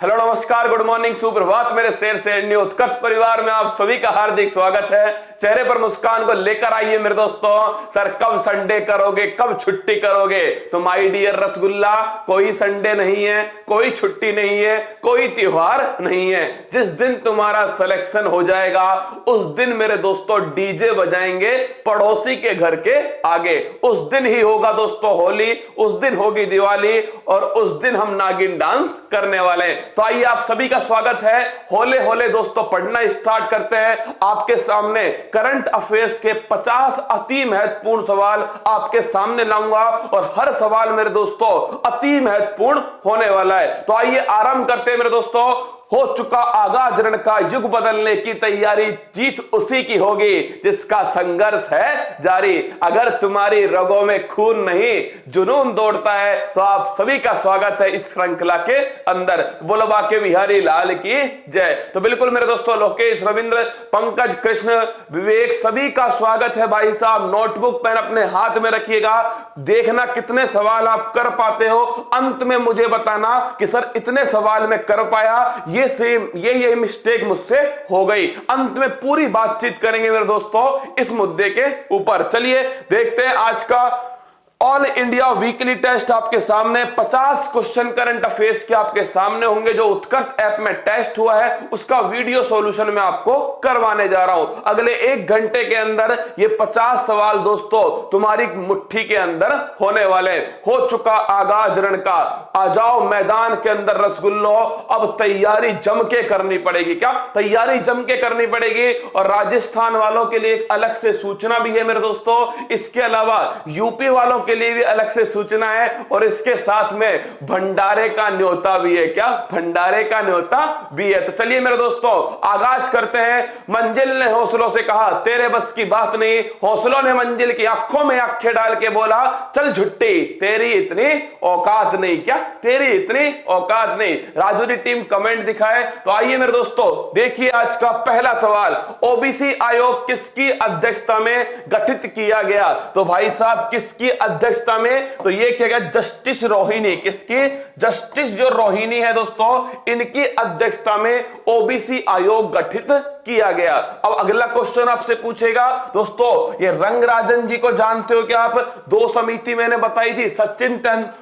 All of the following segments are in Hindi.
हेलो नमस्कार गुड मॉर्निंग सुप्रभात मेरे शेर से न्यू उत्कर्ष परिवार में आप सभी का हार्दिक स्वागत है। चेहरे पर मुस्कान को लेकर आइए मेरे दोस्तों। सर कब संडे करोगे, कब छुट्टी करोगे? तो माय डियर रसगुल्ला, कोई संडे नहीं है, कोई छुट्टी नहीं है, कोई त्योहार नहीं है। जिस दिन तुम्हारा सिलेक्शन हो जाएगा उस दिन मेरे दोस्तों डीजे बजाएंगे पड़ोसी के घर के आगे। उस दिन ही होगा दोस्तों होली, उस दिन होगी दिवाली और उस दिन हम नागिन डांस करने वाले हैं। तो आइए आप सभी का स्वागत है। होले होले दोस्तों पढ़ना स्टार्ट करते हैं। आपके सामने करंट अफेयर्स के 50 अति महत्वपूर्ण सवाल आपके सामने लाऊंगा और हर सवाल मेरे दोस्तों अति महत्वपूर्ण होने वाला है। तो आइए आरंभ करते हैं मेरे दोस्तों। हो चुका आगाज रण का, युग बदलने की तैयारी, जीत उसी की होगी जिसका संघर्ष है जारी। अगर तुम्हारी रगों में खून नहीं जुनून दौड़ता है तो आप सभी का स्वागत है इस श्रृंखला के अंदर। बोलो बाके बिहारी लाल की जय। तो बिल्कुल मेरे दोस्तों लोकेश, रविंद्र, पंकज, कृष्ण, विवेक सभी का स्वागत है। भाई साहब नोटबुक पेन अपने हाथ में रखिएगा, देखना कितने सवाल आप कर पाते हो। अंत में मुझे बताना कि सर इतने सवाल में कर पाया, ये मिस्टेक मुझसे हो गई। अंत में पूरी बातचीत करेंगे मेरे दोस्तों इस मुद्दे के ऊपर। चलिए देखते हैं आज का ऑल इंडिया वीकली टेस्ट। आपके सामने 50 क्वेश्चन करंट अफेयर्स के आपके सामने होंगे। जो उत्कर्ष ऐप में टेस्ट हुआ है उसका वीडियो सॉल्यूशन में आपको करवाने जा रहा हूं। अगले 1 घंटे के अंदर ये 50 सवाल दोस्तों तुम्हारी मुट्ठी के अंदर होने वाले। हो चुका आगाज रण का, आ जाओ मैदान के अंदर रसगुल्लो। अब तैयारी जम के करनी पड़ेगी। क्या तैयारी जम के करनी पड़ेगी? और राजस्थान वालों के लिए एक अलग से सूचना भी है मेरे दोस्तों। इसके अलावा यूपी वालों के लिए भी अलग से सूचना है और इसके साथ में भंडारे का न्योता भी है। क्या भंडारे का न्योता भी है? तो चलिए मेरे दोस्तों आगाज करते हैं। मंजिल ने हौसलों से कहा तेरे बस की बात नहीं, हौसलों ने मंजिल की आंखों में आंखें डाल के बोला चल झुट्टी तेरी इतनी औकात नहीं। क्या तेरी इतनी औकात नहीं? राजू की टीम कमेंट दिखाए। तो आइए मेरे दोस्तों देखिए आज का पहला सवाल। ओबीसी आयोग किसकी अध्यक्षता में गठित किया गया? तो भाई साहब किसकी अध्यक्षता में? तो ये क्या गया? जस्टिस रोहिणी। किसकी? जस्टिस जो रोहिणी है दोस्तों इनकी अध्यक्षता में ओबीसी आयोग गठित किया गया। अब अगला क्वेश्चन आपसे पूछेगा दोस्तों, ये रंगराजन जी को जानते हो क्या आप? 2 समिति मैंने बताई थी,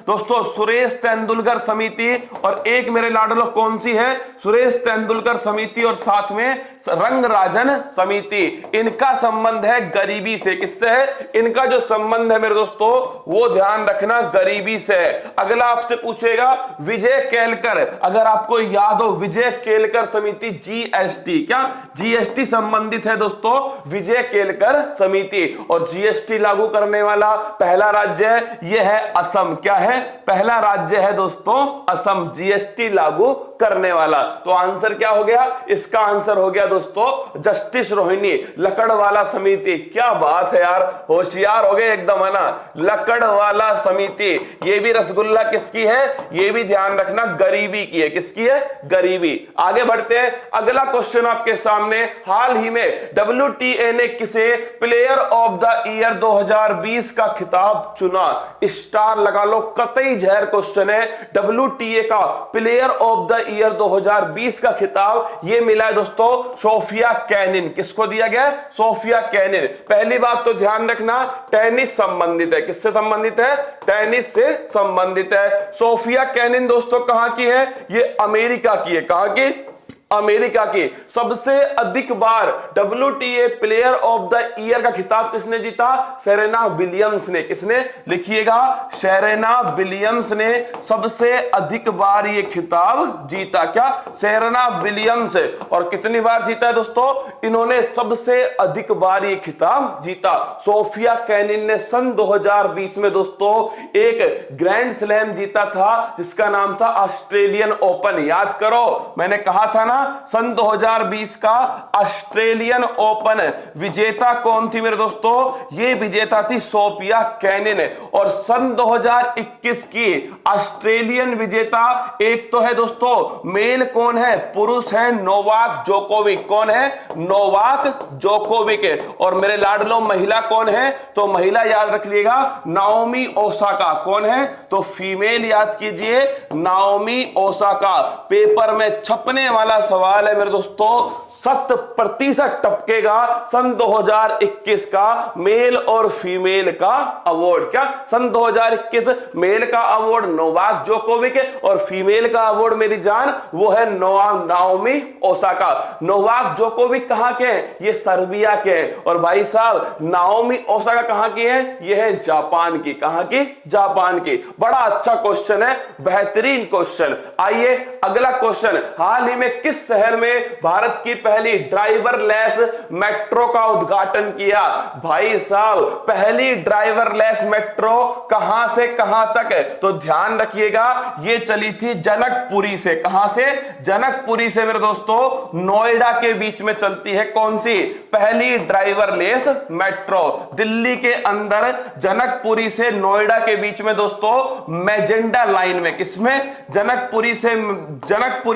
दोस्तों सुरेश तेंदुलकर समिति और एक मेरे लाडलो कौन सी है? सुरेश तेंदुलकर समिति और साथ में रंगराजन समिति। इनका संबंध है गरीबी से। किससे है? इनका जो संबंध है मेरे दोस्तों वो ध्यान रखना गरीबी से। अगला आपसे पूछेगा विजय केलकर, अगर आपको याद हो विजय केलकर समिति जीएसटी। क्या जीएसटी संबंधित है दोस्तों विजय केलकर समिति। और जीएसटी लागू करने वाला पहला राज्य है यह है असम। क्या है? पहला राज्य है दोस्तों असम जीएसटी लागू करने वाला। तो आंसर क्या हो गया? इसका आंसर हो गया दोस्तों जस्टिस रोहिणी, लकड़वाला समिति। क्या बात है यार, होशियार हो गए एकदम है ना। लकड़वाला समिति ये भी रसगुल्ला किसकी है? ये भी ध्यान रखना गरीबी की है। किसकी है? गरीबी। आगे बढ़ते हैं। अगला क्वेश्चन आपके सामने। हाल ही में WTA ने किसे प्लेयर ऑफ द ईयर 2020 का खिताब चुना? स्टार लगा लो, कतई जहर क्वेश्चन है। WTA का प्लेयर ऑफ द ईयर 2020 का खिताब ये मिला है दोस्तों सोफिया केनिन। किसको दिया गया? Sofia Kenin. पहली बात तो ध्यान रखना टेनिस संबंधित है। किससे संबंधित है? टेनिस से संबंधित है। सोफिया केनिन दोस्तों कहां की है? ये अमेरिका की है। कहां की? अमेरिका की। सबसे अधिक बार WTA player of the year का खिताब किसने जीता? सेरेना विलियम्स ने। किसने? लिखिएगा सेरेना विलियम्स ने सबसे अधिक बार ये खिताब जीता। क्या? Serena Williams. और कितनी बार जीता है दोस्तों? इन्होंने सबसे अधिक बार ये खिताब जीता। सोफिया केनिन ने सन 2020 में दोस्तों एक ग्रैंड स्लैम जीता था जिसका नाम था ऑस्ट्रेलियन ओपन। याद करो मैंने कहा था ना सन 2020 का ऑस्ट्रेलियन ओपन विजेता कौन थी मेरे दोस्तों? ये विजेता थी सोफिया केनिन। और सन 2021 की ऑस्ट्रेलियन विजेता एक तो है दोस्तों मेल, कौन है? पुरुष है नोवाक जोकोविक। कौन है? Novak Djokovic. और मेरे लाडलो महिला कौन है? तो महिला याद रख लीजिएगा, नाओमी ओसाका। कौन है? तो फीमेल याद कीजिए, नाओमी ओसाका। पेपर में छपने वाला सवाल है मेरे दोस्तों, 100% टपकेगा सन 2021 का मेल और फीमेल का अवार्ड। क्या सन 2021 मेल का अवार्ड नोवाक जोकोविक और फीमेल का अवार्ड मेरी जान वो है नाओमी ओसाका। नोवाक जोकोविक कहां के हैं? ये सर्बिया के हैं। और भाई साहब नाओमी ओसाका कहां की है? ये है जापान की। कहां की? जापान की। बड़ा अच्छा क्वेश्चन है, बेहतरीन क्वेश्चन। आइए अगला क्वेश्चन, हाल ही में किस शहर में भारत की पहली ड्राइवरलेस मेट्रो का उद्घाटन किया? भाई साहब पहली ड्राइवरलेस मेट्रो कहां से कहां तक है? तो ध्यान रखिएगा, ये चली थी जनकपुरी से। कहां से? जनकपुरी से मेरे दोस्तों नोएडा के बीच में चलती है। कौन सी? पहली ड्राइवरलेस मेट्रो दिल्ली के अंदर जनकपुरी से नोएडा के बीच में दोस्तों मैजेंडा लाइन में। किसमें? जनकपुरी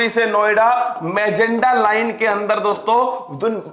से नोएडा मैजेंडा लाइन के अंदर दोस्तों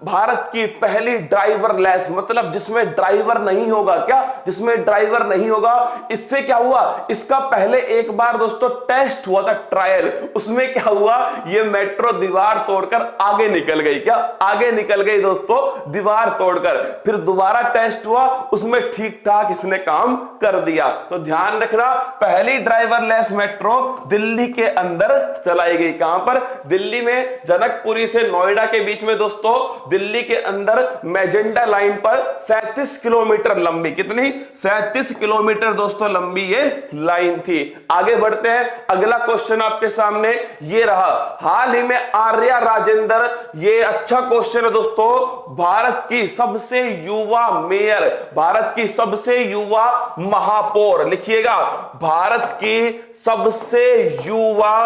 भारत की पहली ड्राइवरलेस, मतलब जिसमें ड्राइवर नहीं होगा। क्या? जिसमें ड्राइवर नहीं होगा। इससे क्या हुआ? इसका पहले एक बार दोस्तों टेस्ट हुआ था, ट्रायल। उसमें क्या हुआ? ये मेट्रो दीवार तोड़कर आगे निकल गई। क्या? आगे निकल गई दोस्तों दीवार तोड़कर। फिर दोबारा टेस्ट हुआ, उसमें ठीक ठाक इसने काम कर दिया। तो ध्यान रखना, पहली ड्राइवरलेस मेट्रो दिल्ली के अंदर चलाई गई। कहां पर? दिल्ली में जनकपुरी से नोएडा के बीच में दोस्तों दिल्ली के अंदर मैजेंडा लाइन पर 37 किलोमीटर लंबी, कितनी? 37 किलोमीटर दोस्तों लंबी ये लाइन थी। आगे बढ़ते हैं, अगला क्वेश्चन आपके सामने ये रहा। हाल ही में आर्या राजेंद्र, ये अच्छा क्वेश्चन है दोस्तों, भारत की सबसे युवा मेयर, भारत की सबसे युवा महापौर, लिखिएगा भारत की सबसे युवा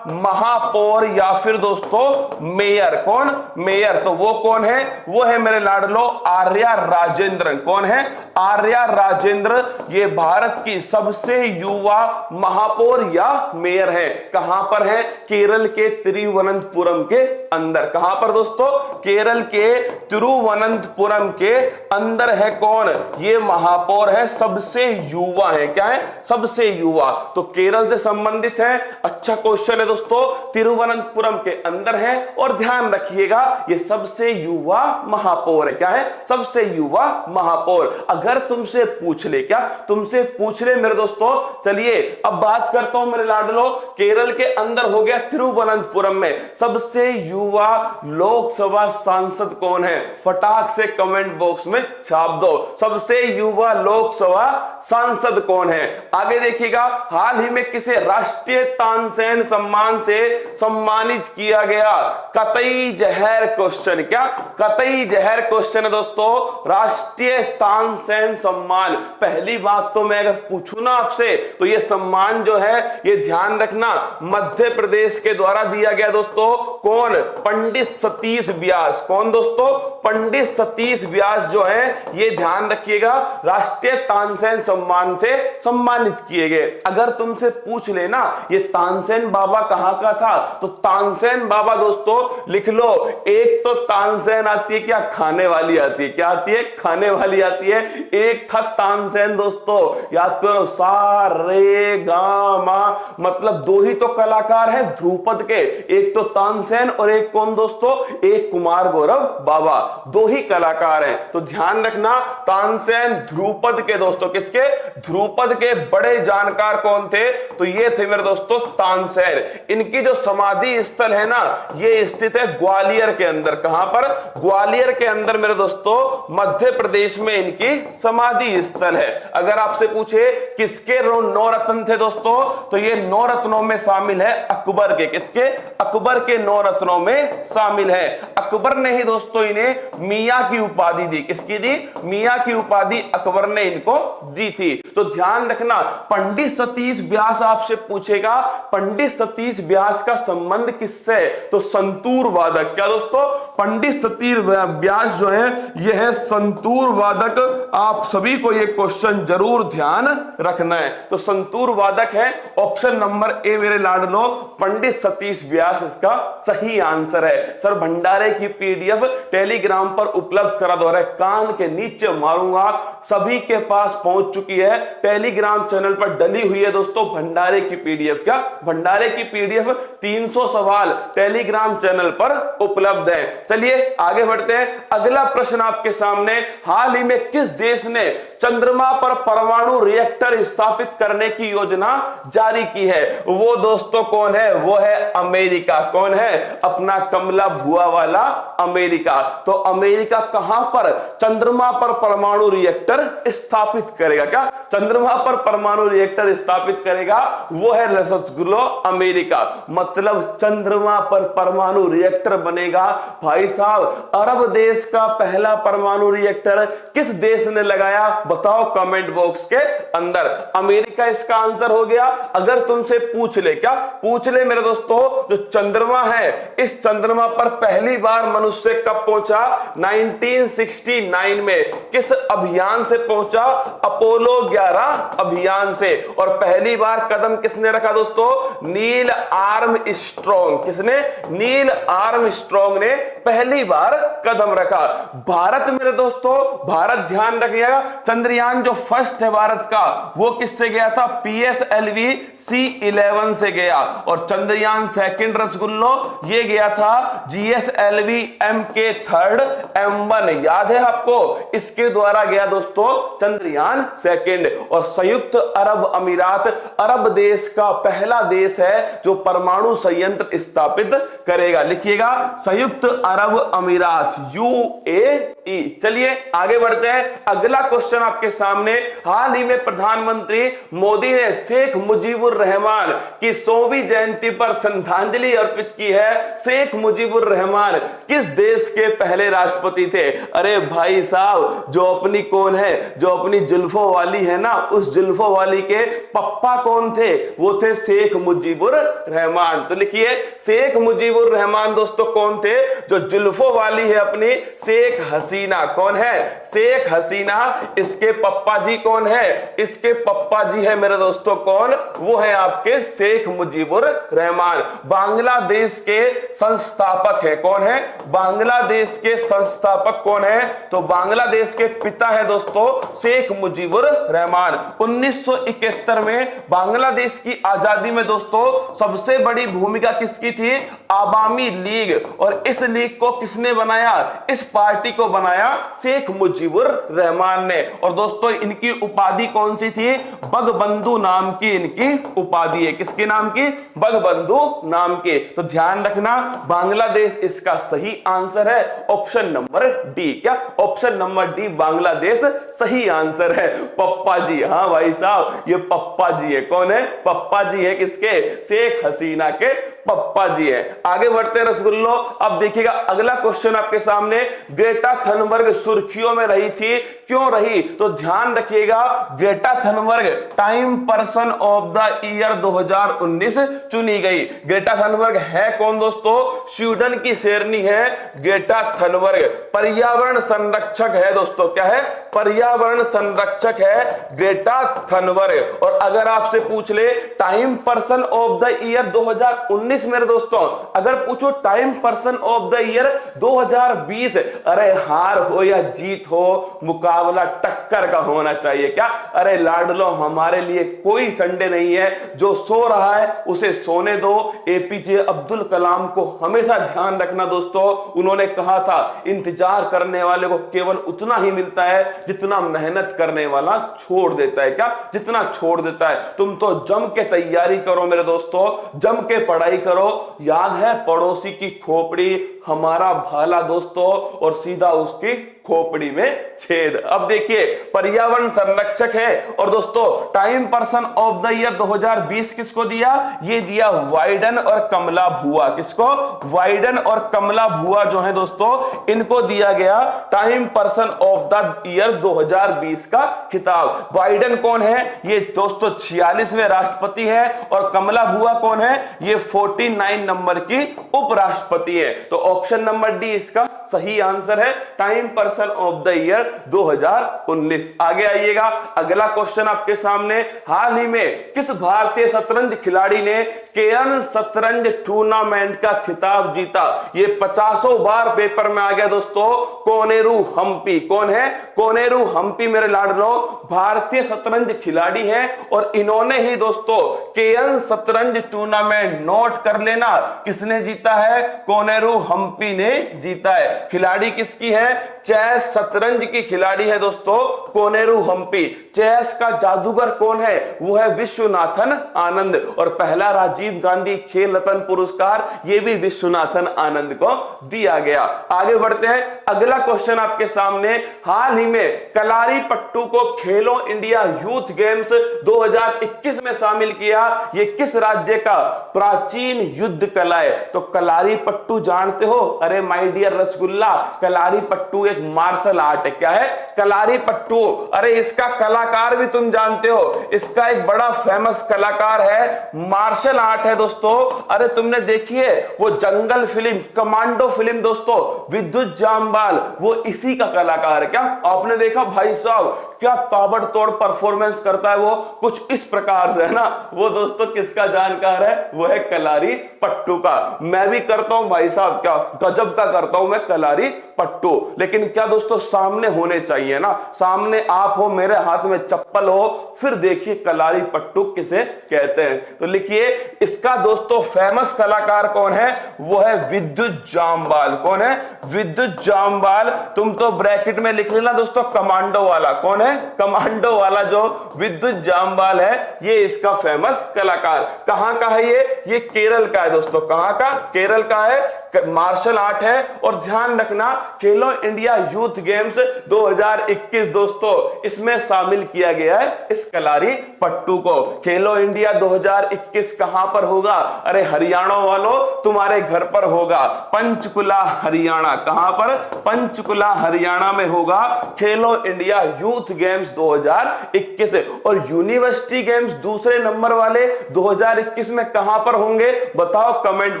महापौर या फिर दोस्तों मेयर। कौन? मेयर। तो वो कौन है? वो है मेरे लाडलो आर्या राजेंद्र। कौन है? आर्या राजेंद्र। ये भारत की सबसे युवा महापौर या मेयर है। कहां पर है? केरल के तिरुवनंतपुरम के अंदर। कहां पर दोस्तों? केरल के तिरुवनंतपुरम के अंदर है। कौन? ये महापौर है, सबसे युवा है। क्या है? सबसे युवा। तो केरल से संबंधित है। अच्छा क्वेश्चन है दोस्तों, तिरुवनंतपुरम के अंदर है। और ध्यान रखिएगा ये सबसे युवा महापौर है। क्या है? सबसे युवा महापौर। अगर तुमसे पूछ ले, क्या तुमसे पूछ ले मेरे दोस्तों, चलिए अब बात करता हूं मेरे लाडलो, केरल के अंदर हो गया तिरुवनंतपुरम में सबसे युवा लोकसभा सांसद कौन है? फटाक से कमेंट बॉक्स में छाप दो, सबसे युवा लोकसभा सांसद कौन है। आगे देखिएगा, हाल ही में किसे राष्ट्रीय तानसेन सम्मान से सम्मानित किया गया? कतई जहर क्वेश्चन। क्या? कतई जहर क्वेश्चन है दोस्तों, राष्ट्रीय तानसेन सम्मान। पहली बात तो मैं अगर पूछूं ना आपसे, तो ये सम्मान जो है ये ध्यान रखना मध्य प्रदेश के द्वारा दिया गया दोस्तों। कौन? पंडित सतीश व्यास। कौन दोस्तों? पंडित सतीश व्यास जो है ये ध्यान रखिएगा राष्ट्रीय तानसेन सम्मान से सम्मानित किए गए। अगर तुमसे पूछ लेना ये तानसेन बाबा कहां का था, तो तानसेन बाबा दोस्तों लिख लो, एक तो तानसेन आती है क्या? खाने वाली आती है। क्या आती है? खाने वाली आती है। एक था तानसेन दोस्तों, याद करो, सा रे गा मा, मतलब दो ही तो कलाकार हैं ध्रुपद के, एक तो तानसेन और एक कौन दोस्तों? एक कुमार गौरव बाबा, दो ही कलाकार हैं। तो ध्यान रखना तानसेन ध्रुपद के दोस्तों, किसके? ध्रुपद के बड़े जानकार कौन थे? तो ये थे मेरे दोस्तों तानसेन। इनकी जो समाधि स्थल है ना, ये स्थित है ग्वालियर के अंदर। कहां पर? ग्वालियर के अंदर मेरे दोस्तों, मध्य प्रदेश में इनकी समाधि स्थल है। अगर आपसे पूछे किसके 9 रत्न थे दोस्तों, तो ये 9 रत्नों में शामिल है अकबर के। किसके? अकबर के 9 रत्नों में शामिल है। अकबर ने ही दोस्तों इन्हें मियां की उपाधि दी। किसकी दी? मियां की उपाधि अकबर ने इनको दी थी। तो ध्यान रखना, पंडित सतीश व्यास आपसे पूछेगा पंडित सतीश व्यास का संबंध किससे, तो संतूर वादक। क्या दोस्तों, पंडित सतीश व्यास जो है यह है संतूर वादक। आप सभी को यह क्वेश्चन जरूर ध्यान रखना है। तो संतूर वादक है ऑप्शन नंबर ए मेरे लाडलो, पंडित सतीश व्यास इसका सही आंसर है। सर भंडारे की पीडीएफ टेलीग्राम पर उपलब्ध करा दो, कान के नीचे मारूंगा, सभी के पास पहुंच चुकी है, टेलीग्राम चैनल पर डली हुई है दोस्तों भंडारे की पीडीएफ। क्या भंडारे की पीडीएफ 300 सवाल टेलीग्राम चैनल पर उपलब्ध है। चलिए आगे बढ़ते हैं। अगला प्रश्न आपके सामने, हाल ही में किस देश ने चंद्रमा पर परमाणु रिएक्टर स्थापित करने की योजना जारी की है? वो दोस्तों कौन है? वो है अमेरिका। कौन है? अपना कमला भुआ वाला अमेरिका। तो अमेरिका कहां पर चंद्रमा पर परमाणु रिएक्टर स्थापित करेगा? क्या चंद्रमा पर परमाणु रिएक्टर स्थापित करेगा? वो है रसगुल्लो अमेरिका। मतलब चंद्रमा पर परमाणु रिएक्टर बनेगा। भाई साहब, अरब देश का पहला परमाणु रिएक्टर किस देश ने लगाया? बताओ कमेंट बॉक्स के अंदर। अमेरिका इसका आंसर हो गया। अगर तुमसे पूछ ले, क्या पूछ ले मेरे दोस्तों, जो चंद्रमा है, इस चंद्रमा पर पहली बार मनुष्य कब पहुंचा? 1969 में। किस अभियान से पहुंचा? अपोलो 11 अभियान से। और पहली बार कदम किसने रखा दोस्तों? Neil Armstrong. किसने? नील आर्मस्ट्रॉन्ग ने पहली बार कदम रखा। भारत मेरे दोस्तों, भारत ध्यान रखिएगा, चंद्रयान जो फर्स्ट है भारत का, वो किससे गया था? PSLV C11 से गया। और चंद्रयान सेकंड रसगुल्लो ये गया था GSLV MK थर्ड M1। याद है आपको? इसके द्वारा गया दोस्तों चंद्रयान सेकंड। और संयुक्त अरब अमीरात अरब देश का पहला देश है जो परमाणु संयंत्र स्थापित करेगा। लिखिएगा संयुक्त अरब अमीरात, UAE। चलिए आगे बढ़ते हैं। अगला क्वेश्चन आपके सामने, हाल ही में प्रधानमंत्री मोदी ने शेख मुजीबुर रहमान की 100वीं जयंती पर श्रद्धांजलि अर्पित की है। शेख मुजीबुर रहमान किस देश के पहले राष्ट्रपति थे? अरे भाई साहब, जो अपनी कौन है, जो अपनी जुल्फों वाली है ना, उस जुल्फों वाली के पप्पा कौन थे? वो थे शेख मुजीबुर रहमान। तो लिखिए शेख मुजीबुर रहमान दोस्तों कौन थे? जो जुल्फों वाली है अपनी शेख हसीना। कौन है? शेख हसीना। इसके पप्पा जी कौन है? इसके पप्पा जी है मेरे दोस्तों कौन? वो है आपके शेख मुजीबुर रहमान। बांग्लादेश के संस्थापक है। कौन है? बांग्लादेश के संस्थापक कौन है? तो बांग्लादेश के पिता है दोस्तों शेख मुजीबुर रहमान। 1971 में बांग्लादेश की आजादी में दोस्तों सबसे बड़ी भूमिका किसकी थी? आवामी लीग। और इस लीग को किसने बनाया? इस पार्टी को बनाया शेख मुजीबुर रहमान ने। और दोस्तों इनकी उपाधि कौन सी थी? बगबंधु नाम की इनकी उपाधि है। किसके नाम की? बगबंधु नाम के। तो ध्यान रखना, बांग्लादेश इसका सही आंसर है, ऑप्शन नंबर डी। क्या ऑप्शन नंबर डी बांग्लादेश सही आंसर है। पप्पा जी, हाँ भाई साहब, ये पप्पा जी है। कौन है? पप्पा जी है किसके? शेख हसीना के पप्पा जी है। आगे बढ़ते हैं रसगुल्लो। अब देखिएगा अगला क्वेश्चन आपके सामने, ग्रेटा थनबर्ग सुर्खियों में रही थी, क्यों रही? तो ध्यान रखिएगा, Greta Thunberg time person of the year 2019 चुनी गई। ग्रेटा थनबर्ग है कौन दोस्तों? स्वीडन की शेरनी है ग्रेटा थनबर्ग। पर्यावरण संरक्षक है दोस्तों। क्या है? पर्यावरण संरक्षक है ग्रेटा थनबर्ग। और अगर आपसे पूछ ले time person of the year 2019 मेरे दोस्तों, अगर पूछो time person of the year 2020, अरे हार हो या जीत हो, मुकाबला टक्कर का होना चाहिए। क्या? अरे लाडलो, हमारे लिए कोई संडे नहीं है। जो सो रहा है उसे सोने दो। एपीजे अब्दुल कलाम को हमेशा ध्यान रखना दोस्तों, उन्होंने कहा था इंतजार करने वाले को केवल उतना ही मिलता है जितना मेहनत करने वाला छोड़ देता है। क्या? जितना छोड़ देता है। तुम तो जम के तैयारी करो मेरे दोस्तों, जम के पढ़ाई करो। याद है पड़ोसी की खोपड़ी हमारा भाला दोस्तों, और सीधा उसकी खोपड़ी में छेद। अब देखिए पर्यावरण संरक्षक है, और दोस्तों time person of the year 2020 किसको दिया? ये दिया वाइडन और कमला भुआ। किसको? वाइडन और कमला भुआ जो है दोस्तों, इनको दिया गया time person of the year 2020 का खिताब। वाइडन कौन है? ये दोस्तों 46वें राष्ट्रपति है, और कमला भुआ कौन है? ये 49 नंबर की उपराष्ट्रपति है। तो ऑप्शन नंबर डी इसका सही आंसर है, time person of the year 2019। आगे आइएगा, अगला क्वेश्चन आपके सामने। हाल ही में किस भारतीय शतरंज खिलाड़ी ने केयन शतरंज टूर्नामेंट का खिताब जीता? ये 50 बार पेपर में आ गया दोस्तों। कोनेरू हम्पी। कौन है? कोनेरू हम्पी मेरे लाडलो भारतीय शतरंज खिलाड़ी हैं, और इन्होंने ही दोस्तों केयन शतरंज टूर्नामेंट, नोट कर लेना, किसने जीता है? कोनेरू हम्पी ने जीता है। खिलाड़ी किसकी है? चेस शतरंज की खिलाड़ी है दोस्तों कोनेरू हम्पी। चेस का जादूगर कौन है? वो है विश्वनाथन आनंद, और पहला राजीव गांधी खेल रत्न पुरस्कार ये भी विश्वनाथन आनंद को दिया गया। आगे बढ़ते हैं, अगला क्वेश्चन आपके सामने। हाल ही में कलारी पट्टू को खेलो इंडिया यूथ गेम्स 2021 में शामिल किया। ये किस राज्य का प्राचीन युद्ध कला है? तो कलारी पट्टू जानते हो? अरे माय डियर रसगुल्ला, कलारी पट्टू एक मार्शल आर्ट है। क्या है? कलारी पट्टू। अरे इसका कलाकार भी तुम जानते हो, इसका एक बड़ा फेमस कलाकार है, मार्शल आर्ट है दोस्तों। अरे तुमने देखी है वो जंगल फिल्म, कमांडो फिल्म दोस्तों, विद्युत जामवाल, वो इसी का कलाकार है। क्या आपने देखा भाई साहब क्या ताबड़तोड़ परफॉर्मेंस करता है वो, कुछ इस प्रकार से है ना। वो दोस्तों किसका जानकार है? वो है कलारी पट्टू का। मैं भी करता हूं भाई साहब, क्या गजब का करता हूं मैं कलारी पट्टू। लेकिन क्या दोस्तों सामने होने चाहिए ना, सामने आप हो, मेरे हाथ में चप्पल हो, फिर देखिए कलारी पट्टू किसे कहते हैं। तो लिखिए इसका दोस्तों फेमस कलाकार कौन है? वो है विद्युत जामवाल। कौन है? विद्युत जामवाल। तुम तो ब्रैकेट में लिख लेना दोस्तों कमांडो वाला। कौन है? कमांडो वाला जो विद्युत जामवाल है, ये इसका फेमस कलाकार। कहां का है ये केरल का है दोस्तों। कहां का? केरल का है। मार्शल आर्ट है, और ध्यान रखना खेलो इंडिया यूथ गेम्स 2021 दोस्तों इसमें शामिल किया गया है इस कलारी पट्टू को। खेलो इंडिया 2021 कहां पर होगा? अरे हरियाणा वालों तुम्हारे घर पर होगा, पंचकुला हरियाणा। कहां पर? पंचकुला हरियाणा में होगा खेलो इंडिया यूथ गेम्स 2021। और यूनिवर्सिटी गेम्स दूसरे नंबर वाले 2021 में कहां पर होंगे? बताओ कमेंट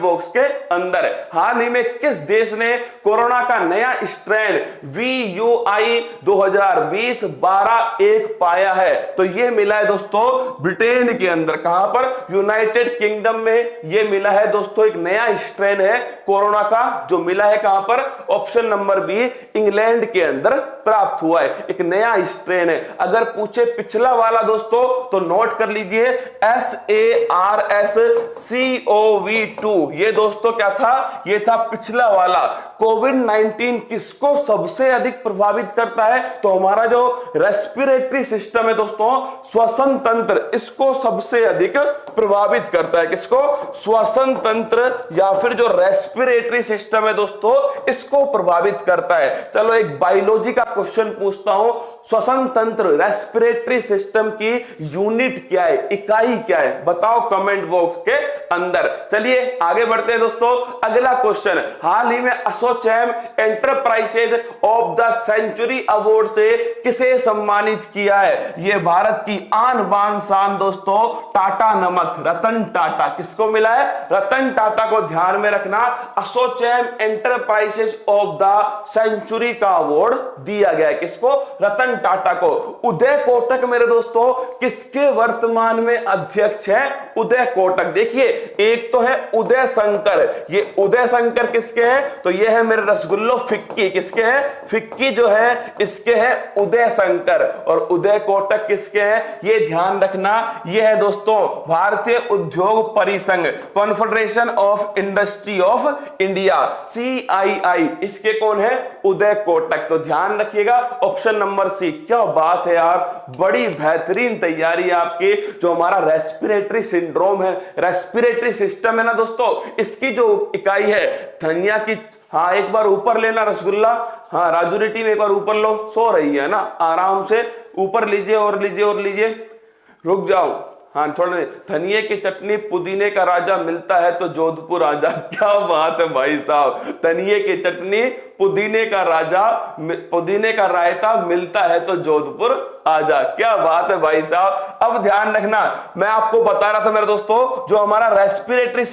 बॉक्स के अंदर। हाल ही में किस देश ने कोरोना का नया स्ट्रेन VUI 2020 12.1 पाया है? तो यह मिला है दोस्तों ब्रिटेन के अंदर। कहां पर? यूनाइटेड किंगडम में यह मिला है दोस्तों। एक नया स्ट्रेन है कोरोना का जो मिला है कहां पर? ऑप्शन नंबर बी, इंग्लैंड के अंदर प्राप्त हुआ है। एक नया स्ट्रेन है। अगर पूछे पिछला वाला दोस्तों तो नोट कर लीजिए SARS-CoV-2। ये दोस्तों क्या था? ये था पिछला वाला। कोविड-19 किसको सबसे अधिक प्रभावित करता है? तो हमारा जो रेस्पिरेटरी सिस्टम है दोस्तों, श्वसन तंत्र, इसको सबसे अधिक प्रभावित करता है। किसको? श्वसन तंत्र या फिर जो रेस्पिरेटरी सिस्टम है दोस्तों, इसको प्रभावित करता है। चलो एक बायोलॉजी का क्वेश्चन पूछता हूं। श्वसन तंत्र, रेस्पिरेटरी सिस्टम की यूनिट क्या है, इकाई क्या है? बताओ कमेंट बॉक्स के अंदर। चलिए आगे बढ़ते हैं दोस्तों। अगला क्वेश्चन, हाल ही में Assocham enterprises of the century award से किसे सम्मानित किया है? यह भारत की आन बान शान दोस्तों टाटा नमक, रतन टाटा। किसको मिला है? रतन टाटा को ध्यान में रखना। Assocham enterprises of the century का अवार्ड दिया गया है। किसको? रतन टाटा को। उदय कोटक मेरे दोस्तों किसके वर्तमान में अध्यक्ष है? उदय कोटक। देखिए एक तो है उदय शंकर, ये उदय शंकर किसके हैं? तो ये है मेरे रसगुल्लो फिक्की। किसके हैं? फिक्की जो है इसके हैं उदय शंकर। और उदय कोटक किसके हैं? ये ध्यान रखना, ये है दोस्तों भारतीय उद्योग परिसंघ, confederation of industry of India, CII। इसके कौन है? उदय कोटक। तो ध्यान रखिएगा ऑप्शन नंबर सी यूनिवर्सिटी। क्या बात है यार, बड़ी बेहतरीन तैयारी आपकी। जो हमारा रेस्पिरेटरी सिंड्रोम है, रेस्पिरेटरी सिस्टम है ना दोस्तों, इसकी जो इकाई है धनिया की। हाँ, एक बार ऊपर लेना रसगुल्ला। हाँ राजू टीम, एक बार ऊपर लो, सो रही है ना, आराम से ऊपर लीजिए और लीजिए और लीजिए, रुक जाओ। हाँ थोड़ा, धनिये की चटनी पुदीने का राजा मिलता है तो जोधपुर आजा। क्या बात है भाई साहब, धनिये की चटनी पुदीने का राजा, पुदीने का रायता मिलता है तो जोधपुर आजा। क्या बात है भाई साहब। अब ध्यान रखना, मैं आपको बता रहा था मेरे दोस्तों, जो हमारा रेस्पिरेटरी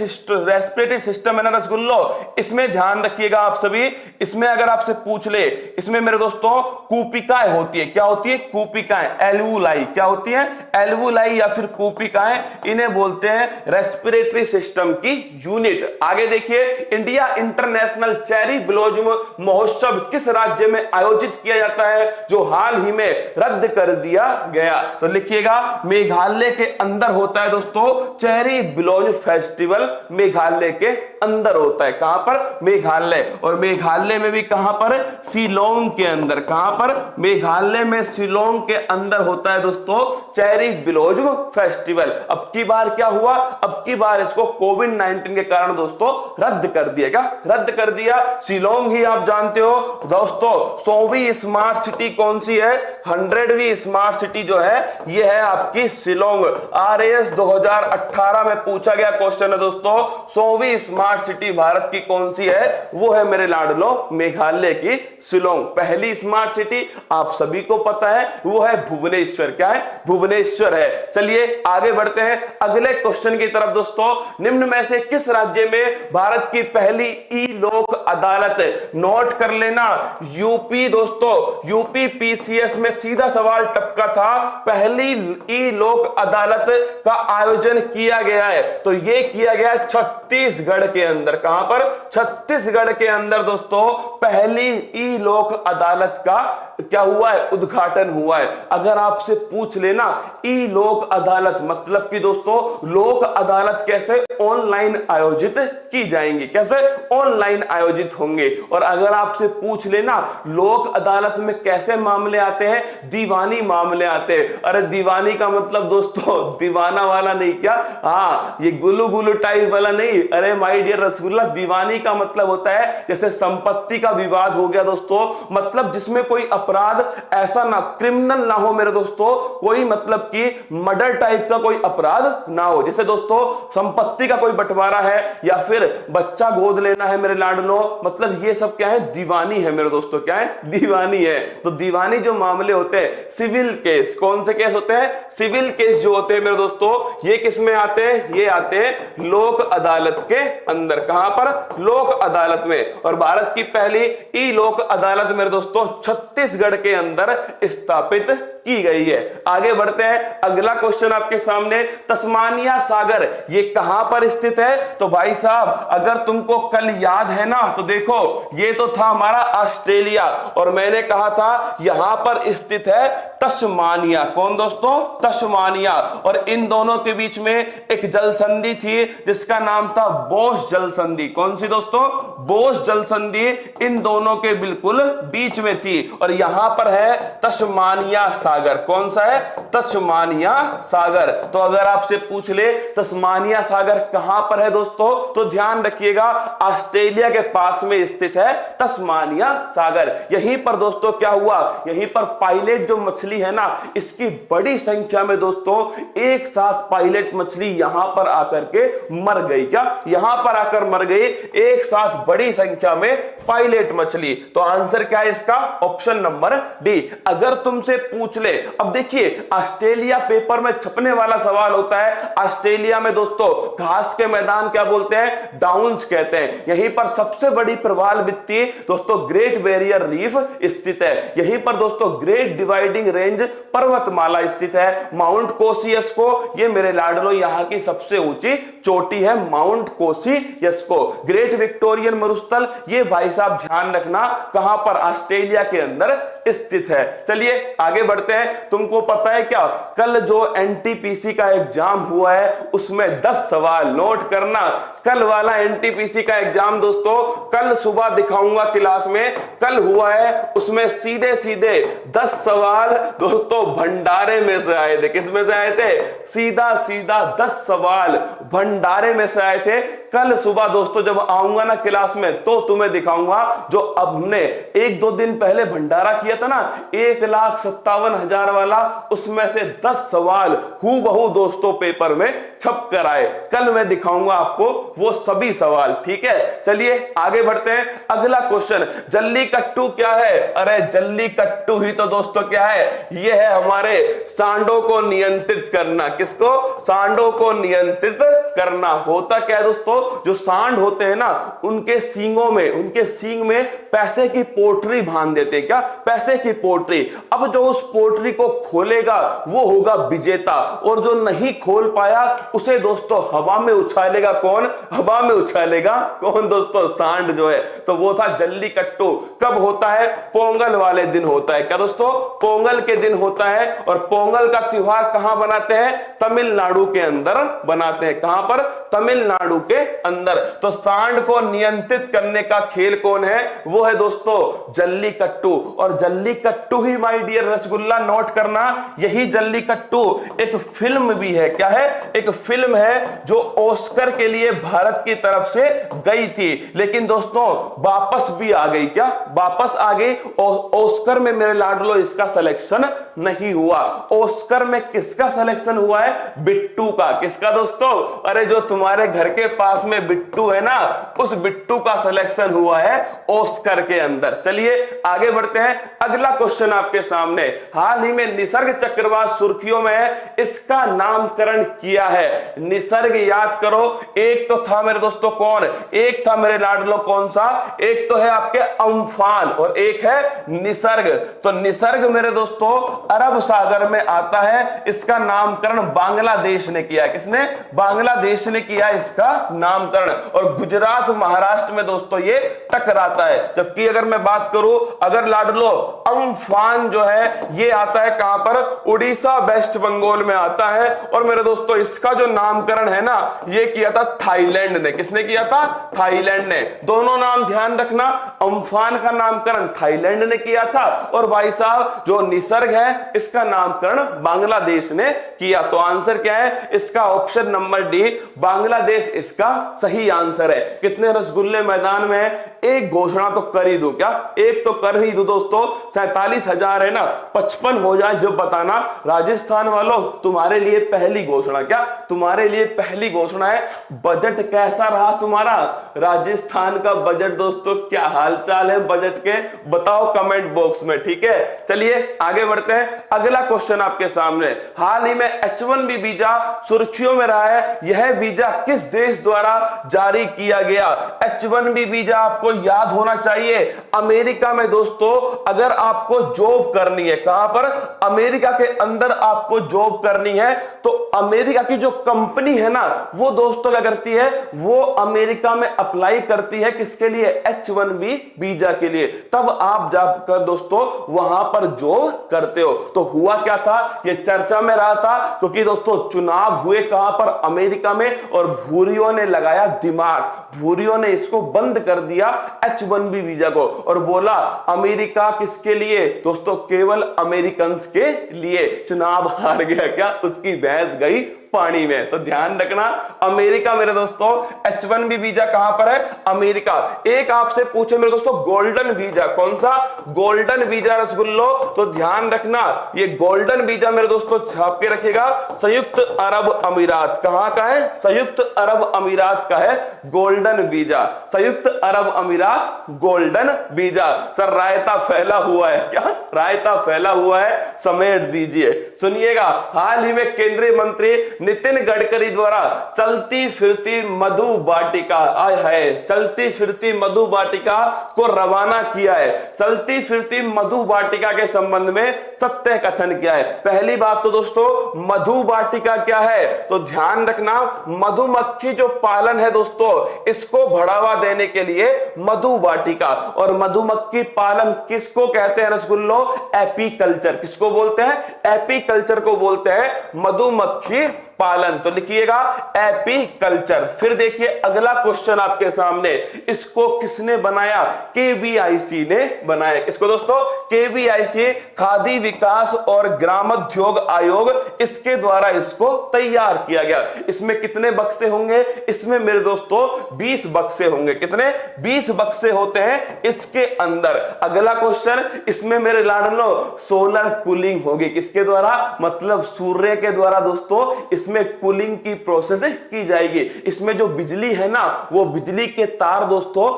सिस्टम है ना रसगुल्लो, इसमें ध्यान रखिएगा आप सभी। इसमें अगर आपसे पूछ ले, इसमें मेरे दोस्तों कूपिकाएं होती है। क्या होती है? कूपिकाएं, एल्वुलाई। क्या होती है? एल्वुलाई या फिर कूपिकाएं, इन्हें बोलते हैं रेस्पिरेटरी सिस्टम की यूनिट। आगे देखिए, इंडिया इंटरनेशनल चेरी ब्लॉसम महोत्सव किस राज्य में आयोजित किया जाता है, जो हाल ही में रद्द कर दिया गया? तो लिखिएगा, मेघालय के अंदर होता है दोस्तों चेरी ब्लॉसम फेस्टिवल, मेघालय के अंदर होता है। कहां पर? मेघालय। और मेघालय में भी कहां पर? शिलोंग के अंदर। कहां पर? मेघालय में शिलोंग के अंदर होता है दोस्तों चेरी ब्लॉसम फेस्टिवल। अब की बार क्या हुआ? अब की बार इसको कोविड-19 के कारण दोस्तों रद्द कर दिया। क्या रद्द कर दिया? शिलोंग ही आप जानते हो दोस्तों 100वीं स्मार्ट सिटी कौन सी है? 100वीं स्मार्ट सिटी जो है ये है आपकी शिलोंग। RAS 2018 में पूछा गया क्वेश्चन है दोस्तों, 100वीं स्मार्ट सिटी भारत की कौन सी है? वो है मेरे लाडलो मेघालय की शिलोंग। पहली स्मार्ट सिटी आप सभी को पता है, वो है भुवनेश्वर। क्या है? भुवनेश्वर है। चलिए आगे बढ़ते हैं अगले क्वेश्चन की तरफ दोस्तों। निम्न में से किस राज्य में भारत की पहली ई लोक अदालत? नोट कर लेना, यूपी दोस्तों, यूपी PCS में सीधा सवाल टपका था, पहली ई लोक अदालत का आयोजन किया गया है। तो यह किया गया छत्तीसगढ़ के अंदर। कहां पर? छत्तीसगढ़ के अंदर दोस्तों पहली ई लोक अदालत का क्या हुआ है? उद्घाटन हुआ है। अगर आपसे पूछ लेना ई लोक अदालत मतलब कि दोस्तों लोक अदालत कैसे? ऑनलाइन आयोजित की जाएंगी। कैसे? ऑनलाइन आयोजित होंगे। और अगर आपसे पूछ लेना लोक अदालत में कैसे मामले आते हैं? दीवानी मामले आते हैं। अरे दीवानी का मतलब दोस्तों दीवाना वाला नहीं, क्या? हाँ, ये गुल्लू गुल्लू टाइप वाला नहीं। अरे माय डियर रसगुल्ला, दीवानी का मतलब होता है जैसे संपत्ति का विवाद हो गया दोस्तों, मतलब जिसमें कोई अपराध ऐसा ना, क्रिमिनल ना हो मेरे दोस्तों, कोई मतलब कि मर्डर टाइप का कोई अपराध ना हो। जैसे दोस्तों संपत्ति का कोई बंटवारा है या फिर बच्चा गोद लेना है मेरे लाडलो, मतलब ये सब क्या है? दीवानी है मेरे दोस्तों। क्या है? दीवानी है। तो दीवानी जो मामले होते हैं, सिविल केस, कौन से केस होते हैं? सिविल केस जो होते हैं मेरे दोस्तों, ये किस में आते हैं? ये आते हैं लोक अदालत के अंदर। कहां पर? लोक अदालत में। और भारत की पहली ई लोक अदालत मेरे दोस्तों छत्तीसगढ़ के अंदर स्थापित की गई है। आगे बढ़ते हैं, अगला क्वेश्चन आपके सामने, तस्मानिया सागर ये कहां पर स्थित है? तो भाई साहब अगर तुमको कल याद है ना, तो देखो ये तो था हमारा ऑस्ट्रेलिया, और मैंने कहा था यहां पर स्थित है तस्मानिया। कौन दोस्तों? तस्मानिया। और इन दोनों के बीच में एक जल संधि थी जिसका नाम था बोस जल संधि। कौन सी दोस्तों? बोस जल संधि इन दोनों के बिल्कुल बीच में थी। और यहां पर है तस्मानिया सागर। कौन सा है? तस्मानिया सागर। तो अगर आपसे पूछ ले तस्मानिया सागर कहां पर है दोस्तों, तो ध्यान रखिएगा ऑस्ट्रेलिया के पास में स्थित है तस्मानिया सागर। यहीं पर दोस्तों क्या हुआ? यहीं पर पायलेट जो मछली है ना, इसकी बड़ी संख्या में दोस्तों एक साथ पायलेट मछली यहां पर आकर के मर गई। क्या? यहां पर आकर मर गई एक साथ बड़ी संख्या में पायलेट मछली। तो आंसर क्या है इसका? Option number D. अगर तुमसे पूछ ले, अब देखिए ऑस्ट्रेलिया पेपर में छपने वाला सवाल होता है, ऑस्ट्रेलिया में दोस्तों घास के मैदान क्या बोलते हैं? डाउन्स कहते हैं। यहीं पर सबसे बड़ी प्रवाल भित्ति दोस्तों ग्रेट बैरियर रीफ स्थित है। यहीं पर दोस्तों ग्रेट डिवाइडिंग रेंज पर्वतमाला स्थित है। माउंट कोसियस्को ये मेरे लाडलो यहां की सबसे ऊंची चोटी है, माउंट कोसियस्को। ग्रेट विक्टोरियन मरुस्थल ये भाई साहब ध्यान रखना कहां पर? ऑस्ट्रेलिया के अंदर स्थित है। चलिए आगे बढ़ते हैं। तुमको पता है क्या, कल जो एनटीपीसी का एग्जाम हुआ है उसमें 10 सवाल नोट करना। कल वाला एनटीपीसी का एग्जाम दोस्तों कल सुबह दिखाऊंगा क्लास में, कल हुआ है, उसमें सीधे सीधे 10 सवाल दोस्तों भंडारे में से आए थे। किस में से आए थे? सीधा सीधा 10 सवाल भंडारे में से आए थे। कल सुबह दोस्तों जब आऊंगा ना क्लास में तो तुम्हें दिखाऊंगा, जो अब हमने 1-2 दिन पहले भंडारा किया था ना 1,57,000 वाला, उसमें से 10 सवाल हूबहू दोस्तों पेपर में छप कर आए। कल मैं दिखाऊंगा आपको वो सभी सवाल, ठीक है। चलिए आगे बढ़ते हैं। अगला क्वेश्चन, जल्लीकट्टू क्या है? अरे जल्लीकट्टू ही तो दोस्तों क्या है, ये है हमारे सांडों को नियंत्रित करना। किसको? सांडों को नियंत्रित करना। होता क्या है दोस्तों, जो सांड होते हैं ना उनके सींगों में, उनके सींग में पैसे की पोटरी बांध देते हैं। क्या? पैसे की पोटरी। अब जो उस पोटरी को खोलेगा वो होगा विजेता, और जो नहीं खोल पाया उसे दोस्तों हवा में उछालेगा कौन? हवा में उछालेगा कौन दोस्तों? सांड जो है। तो वो था जल्लीकट्टू। कब होता है? पोंगल वाले दिन होता है। क्या दोस्तों? पोंगल के दिन होता है। और पोंगल का त्योहार कहां बनाते हैं? तमिलनाडु के अंदर बनाते हैं। कहां पर? तमिलनाडु के अंदर। तो सांड को नियंत्रित करने का खेल कौन है? वो है दोस्तों जल्लीकट्टू। और जल्लीकट्टू ही माय डियर रसगुल्ला नोट करना, यही जल्लीकट्टू एक फिल्म भी है। क्या है? एक फिल्म है जो ऑस्कर के लिए भारत की तरफ से गई थी, लेकिन दोस्तों वापस भी आ गई। क्या? वापस आ गई। ऑस्कर में मेरे लाडलो इसका सिलेक्शन नहीं हुआ। ऑस्कर में किसका सिलेक्शन हुआ है? बिट्टू का। किसका दोस्तों? अरे जो तुम्हारे घर के पास में बिट्टू है ना, उस बिट्टू का सिलेक्शन हुआ है ऑस्कर के अंदर। चलिए आगे बढ़ते हैं। अगला क्वेश्चन आपके सामने, हाल ही में निसर्ग चक्रवात सुर्खियों में है, इसका नामकरण किया है। निसर्ग याद करो, एक तो था मेरे दोस्तों कौन? एक था मेरे लाडलो कौन सा? एक तो है आपके अम्फान और एक है निसर्ग। तो निसर्ग मेरे दोस्तों अरब सागर में आता है। इसका नामकरण बांग्लादेश ने किया। किसने? बांग्लादेश ने किया इसका नामकरण। और गुजरात महाराष्ट्र में दोस्तों ये टकराता है। जबकि अगर मैं बात करूं, अगर लाडलो अम्फान जो है ये आता है कहां पर? उड़ीसा वेस्ट बंगाल में आता है। और मेरे दोस्तों इसका जो नामकरण है ना ये किया था थाईलैंड ने। किसने किया था? थाईलैंड ने। दोनों नाम ध्यान रखना, अम्फान का नामकरण थाईलैंड ने किया था और भाई साहब जो निसर्ग है इसका नामकरण बांग्लादेश ने किया। तो आंसर क्या है इसका? ऑप्शन नंबर डी, बांग्लादेश इसका सही आंसर है। कितने रसगुल्ले मैदान में है? एक घोषणा तो कर ही दो। क्या? एक तो कर ही दो दोस्तों। 47,000 है ना, 55 हो जाए जो बताना। राजस्थान वालों तुम्हारे लिए पहली घोषणा। क्या? तुम्हारे लिए पहली घोषणा है। बजट कैसा रहा तुम्हारा? राजस्थान का बजट दोस्तों क्या हालचाल है बजट के? बताओ कमेंट बॉक्स में, ठीक है। चलिए आगे बढ़ते हैं। अगला क्वेश्चन आपके सामने, हाल ही में H1B वीजा सुर्खियों में रहा है। यह वीजा किस देश द्वारा जारी किया गया? H1B वीजा आपको याद होना चाहिए। अमेरिका में दोस्तों अगर आपको जॉब करनी है, कहां पर? अमेरिका के अंदर आपको जॉब करनी है तो अमेरिका की जो कंपनी है ना वो दोस्तों क्या करती है? वो अमेरिका में अप्लाई करती है किसके लिए? H1B वीजा के लिए। तब आप जाकर दोस्तों वहां पर जॉब करते हो। तो हुआ क्या था? ये चर्चा में रहा था क्योंकि दोस्तों चुनाव हुए कहां पर? अमेरिका में। और भूरियों ने लगाया दिमाग, भूरियों ने इसको बंद कर दिया H1B वीजा को और बोला अमेरिका किसके लिए दोस्तों? केवल अमेरिकन के लिए। चुनाव हार गया। क्या? उसकी भैंस गई पानी में। तो ध्यान रखना अमेरिका मेरे दोस्तों H1B वीजा कहां पर है? अमेरिका। एक आपसे पूछे मेरे दोस्तों गोल्डन वीजा, कौन सा? गोल्डन वीजा रसगुल्लो। तो ध्यान रखना ये गोल्डन वीजा मेरे दोस्तों छाप के रखेगा, संयुक्त अरब अमीरात। कहां का है? संयुक्त अरब अमीरात का है गोल्डन वीजा। संयुक्त अरब अमीरात गोल्डन वीजा। सर रायता फैला हुआ है। क्या? रायता फैला हुआ है, समेट दीजिए। सुनिएगा, हाल ही में केंद्रीय मंत्री नितिन गडकरी द्वारा चलती फिरती मधु वाटिका, आय है, चलती फिरती मधु वाटिका को रवाना किया है। चलती फिरती मधु वाटिका के संबंध में सत्य कथन क्या है? पहली बात तो दोस्तों मधु वाटिका क्या है? तो ध्यान रखना मधुमक्खी जो पालन है दोस्तों इसको बढ़ावा देने के लिए मधु वाटिका। और मधुमक्खी पालन किसको कहते हैं रसगुल्लो? एपीकल्चर। किसको बोलते हैं? एपीकल्चर को बोलते हैं मधुमक्खी पालन। तो लिखिएगा एपीकल्चर। फिर देखिए अगला क्वेश्चन आपके सामने, इसको किसने बनाया? केवीआईसी ने बनाया। किसको दोस्तों? केवीआईसी, खादी विकास और ग्रामोद्योग आयोग, इसके द्वारा इसको तैयार किया गया। इसमें कितने बक्से होंगे? इसमें मेरे दोस्तों 20 बक्से होंगे। कितने? 20 बक्से होते हैं इसके अंदर। अगला क्वेश्चन, इसमें मेरे लाडलो सोलर कूलिंग होगी। किसके द्वारा? मतलब सूर्य के द्वारा दोस्तों इसमें कूलिंग की प्रोसेस की जाएगी। इसमें जो बिजली है ना, वो बिजली के तार दोस्तों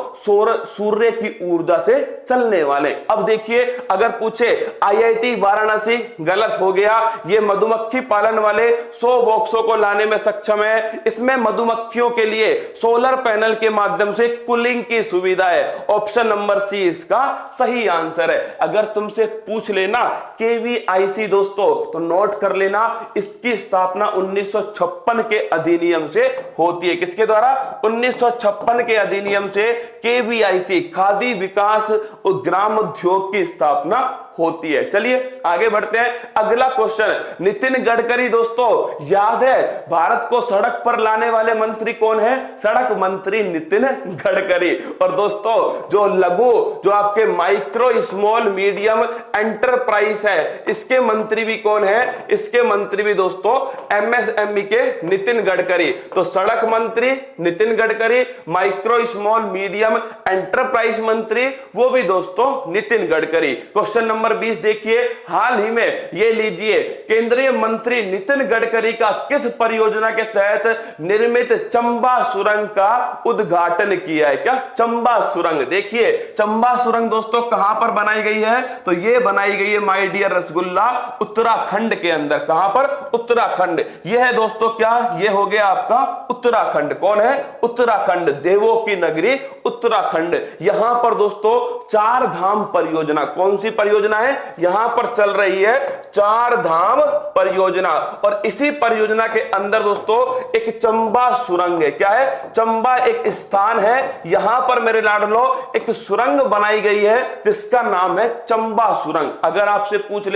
सूर्य की ऊर्जा से चलने वाले। अब देखिए अगर पूछे आईआईटी वाराणसी, गलत हो गया। ये मधुमक्खी पालन वाले 100 बॉक्सों को लाने में सक्षम है। इसमें मधुमक्खियों के लिए सोलर पैनल के माध्यम से कूलिंग की सुविधा है। ऑप्शन नंबर सी इसका सही आंसर है। अगर तुमसे पूछ लेना केवीआईसी दोस्तों, तो नोट कर लेना, इसकी स्थापना 1956 के अधिनियम से होती है। किसके द्वारा? 1956 के अधिनियम से केवीआईसी, खादी विकास और ग्रामोद्योग की स्थापना होती है। चलिए आगे बढ़ते हैं। अगला क्वेश्चन, नितिन गडकरी दोस्तों, याद है भारत को सड़क पर लाने वाले मंत्री कौन है? सड़क मंत्री नितिन गडकरी। और दोस्तों जो लघु, जो आपके माइक्रो स्मॉल मीडियम एंटरप्राइज है, इसके मंत्री भी कौन है? इसके मंत्री भी दोस्तों एमएसएमई के नितिन गडकरी। तो सड़क मंत्री Nitin Gadkari, micro small medium enterprise मंत्री वो भी दोस्तों नितिन गडकरी। क्वेश्चन नंबर 20 देखिए, हाल ही में ये लीजिए, केंद्रीय मंत्री नितिन गडकरी का किस परियोजना के तहत निर्मित चंबा सुरंग का उद्घाटन किया है? क्या? चंबा सुरंग। देखिए चंबा सुरंग दोस्तों कहां पर बनाई गई है? तो ये बनाई गई है माय डियर रसगुल्ला उत्तराखंड के अंदर। कहां पर? उत्तराखंड। यह है दोस्तों क्या? ये हो गया आपका उत्तराखंड। कौन है? उत्तराखंड, देवों की नगरी उत्तराखंड। यहां पर दोस्तों 4 धाम परियोजना, कौन सी परियोजना है? यहां पर चल रही है 4 धाम परियोजना। और इसी परियोजना के अंदर दोस्तों एक चंबा सुरंग है। क्या है? चंबा एक स्थान है, यहां पर मेरे लाडलो एक सुरंग बनाई गई है जिसका नाम है चंबा सुरंग। अगर आपसे पूछ